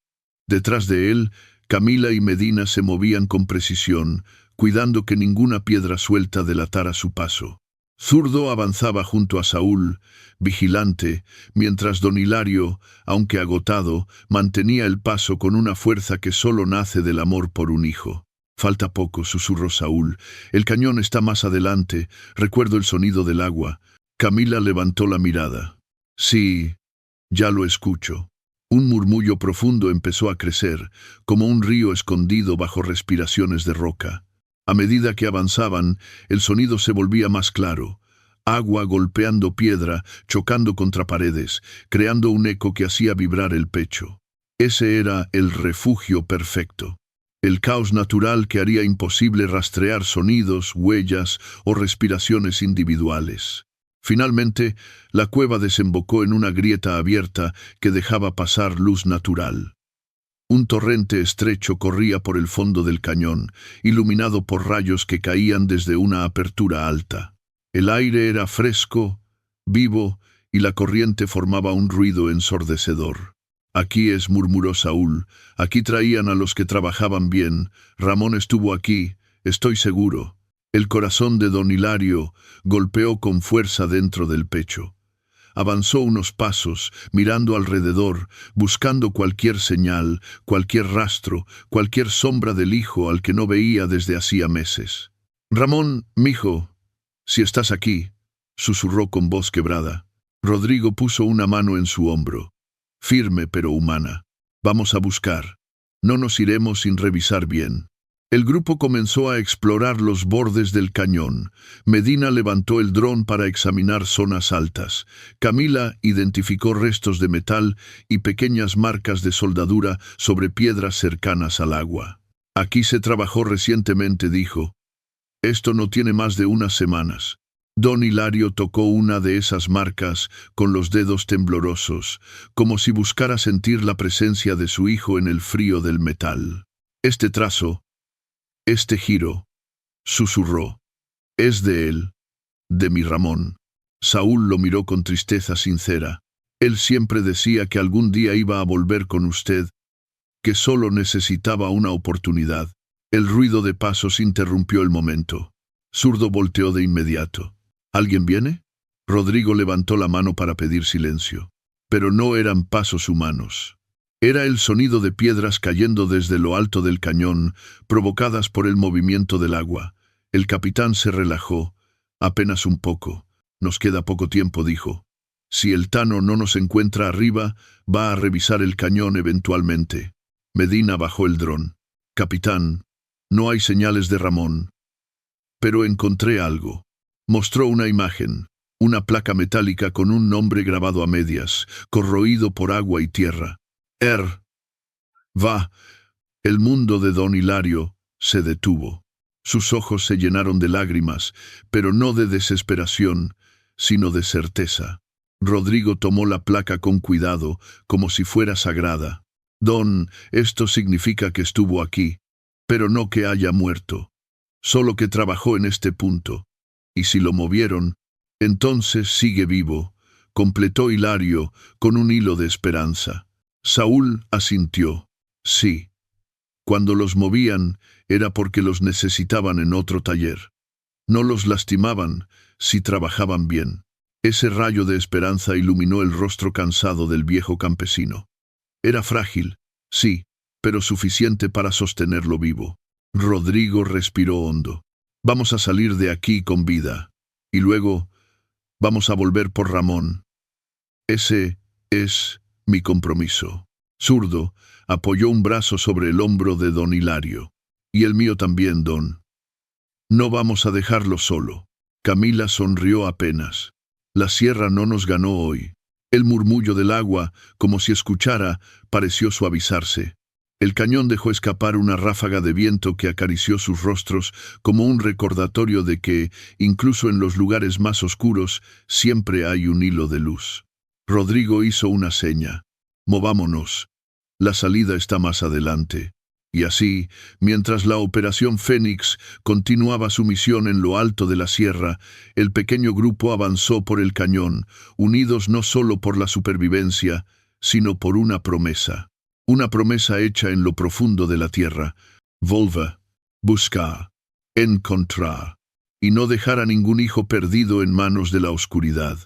Detrás de él, Camila y Medina se movían con precisión, cuidando que ninguna piedra suelta delatara su paso. Zurdo avanzaba junto a Saúl, vigilante, mientras don Hilario, aunque agotado, mantenía el paso con una fuerza que solo nace del amor por un hijo. Falta poco, susurró Saúl. El cañón está más adelante. Recuerdo el sonido del agua. Camila levantó la mirada. Sí, ya lo escucho. Un murmullo profundo empezó a crecer, como un río escondido bajo respiraciones de roca. A medida que avanzaban, el sonido se volvía más claro. Agua golpeando piedra, chocando contra paredes, creando un eco que hacía vibrar el pecho. Ese era el refugio perfecto. El caos natural que haría imposible rastrear sonidos, huellas o respiraciones individuales. Finalmente, la cueva desembocó en una grieta abierta que dejaba pasar luz natural. Un torrente estrecho corría por el fondo del cañón, iluminado por rayos que caían desde una apertura alta. El aire era fresco, vivo, y la corriente formaba un ruido ensordecedor. Aquí es, murmuró Saúl, aquí traían a los que trabajaban bien. Ramón estuvo aquí, estoy seguro. El corazón de don Hilario golpeó con fuerza dentro del pecho. Avanzó unos pasos, mirando alrededor, buscando cualquier señal, cualquier rastro, cualquier sombra del hijo al que no veía desde hacía meses. Ramón, mijo, si estás aquí, susurró con voz quebrada. Rodrigo puso una mano en su hombro. Firme pero humana. Vamos a buscar. No nos iremos sin revisar bien. El grupo comenzó a explorar los bordes del cañón. Medina levantó el dron para examinar zonas altas. Camila identificó restos de metal y pequeñas marcas de soldadura sobre piedras cercanas al agua. Aquí se trabajó recientemente, dijo. Esto no tiene más de unas semanas. Don Hilario tocó una de esas marcas con los dedos temblorosos, como si buscara sentir la presencia de su hijo en el frío del metal. Este trazo, este giro, susurró, es de él, de mi Ramón. Saúl lo miró con tristeza sincera. Él siempre decía que algún día iba a volver con usted, que solo necesitaba una oportunidad. El ruido de pasos interrumpió el momento. Zurdo volteó de inmediato. ¿Alguien viene? Rodrigo levantó la mano para pedir silencio. Pero no eran pasos humanos. Era el sonido de piedras cayendo desde lo alto del cañón, provocadas por el movimiento del agua. El capitán se relajó. Apenas un poco. Nos queda poco tiempo, dijo. Si el Tano no nos encuentra arriba, va a revisar el cañón eventualmente. Medina bajó el dron. Capitán, no hay señales de Ramón. Pero encontré algo. Mostró una imagen, una placa metálica con un nombre grabado a medias, corroído por agua y tierra. Va. El mundo de don Hilario se detuvo. Sus ojos se llenaron de lágrimas, pero no de desesperación, sino de certeza. Rodrigo tomó la placa con cuidado, como si fuera sagrada. Don, esto significa que estuvo aquí, pero no que haya muerto. Solo que trabajó en este punto. Y si lo movieron, entonces sigue vivo, completó Hilario con un hilo de esperanza. Saúl asintió. Sí. Cuando los movían, era porque los necesitaban en otro taller. No los lastimaban si trabajaban bien. Ese rayo de esperanza iluminó el rostro cansado del viejo campesino. Era frágil, sí, pero suficiente para sostenerlo vivo. Rodrigo respiró hondo. Vamos a salir de aquí con vida. Y luego, vamos a volver por Ramón. Ese es mi compromiso. Zurdo apoyó un brazo sobre el hombro de don Hilario. Y el mío también, don. No vamos a dejarlo solo. Camila sonrió apenas. La sierra no nos ganó hoy. El murmullo del agua, como si escuchara, pareció suavizarse. El cañón dejó escapar una ráfaga de viento que acarició sus rostros como un recordatorio de que, incluso en los lugares más oscuros, siempre hay un hilo de luz. Rodrigo hizo una seña. Movámonos. La salida está más adelante. Y así, mientras la Operación Fénix continuaba su misión en lo alto de la sierra, el pequeño grupo avanzó por el cañón, unidos no solo por la supervivencia, sino por una promesa. Una promesa hecha en lo profundo de la tierra. Volva, buscar, encontrar. y no dejar a ningún hijo perdido en manos de la oscuridad.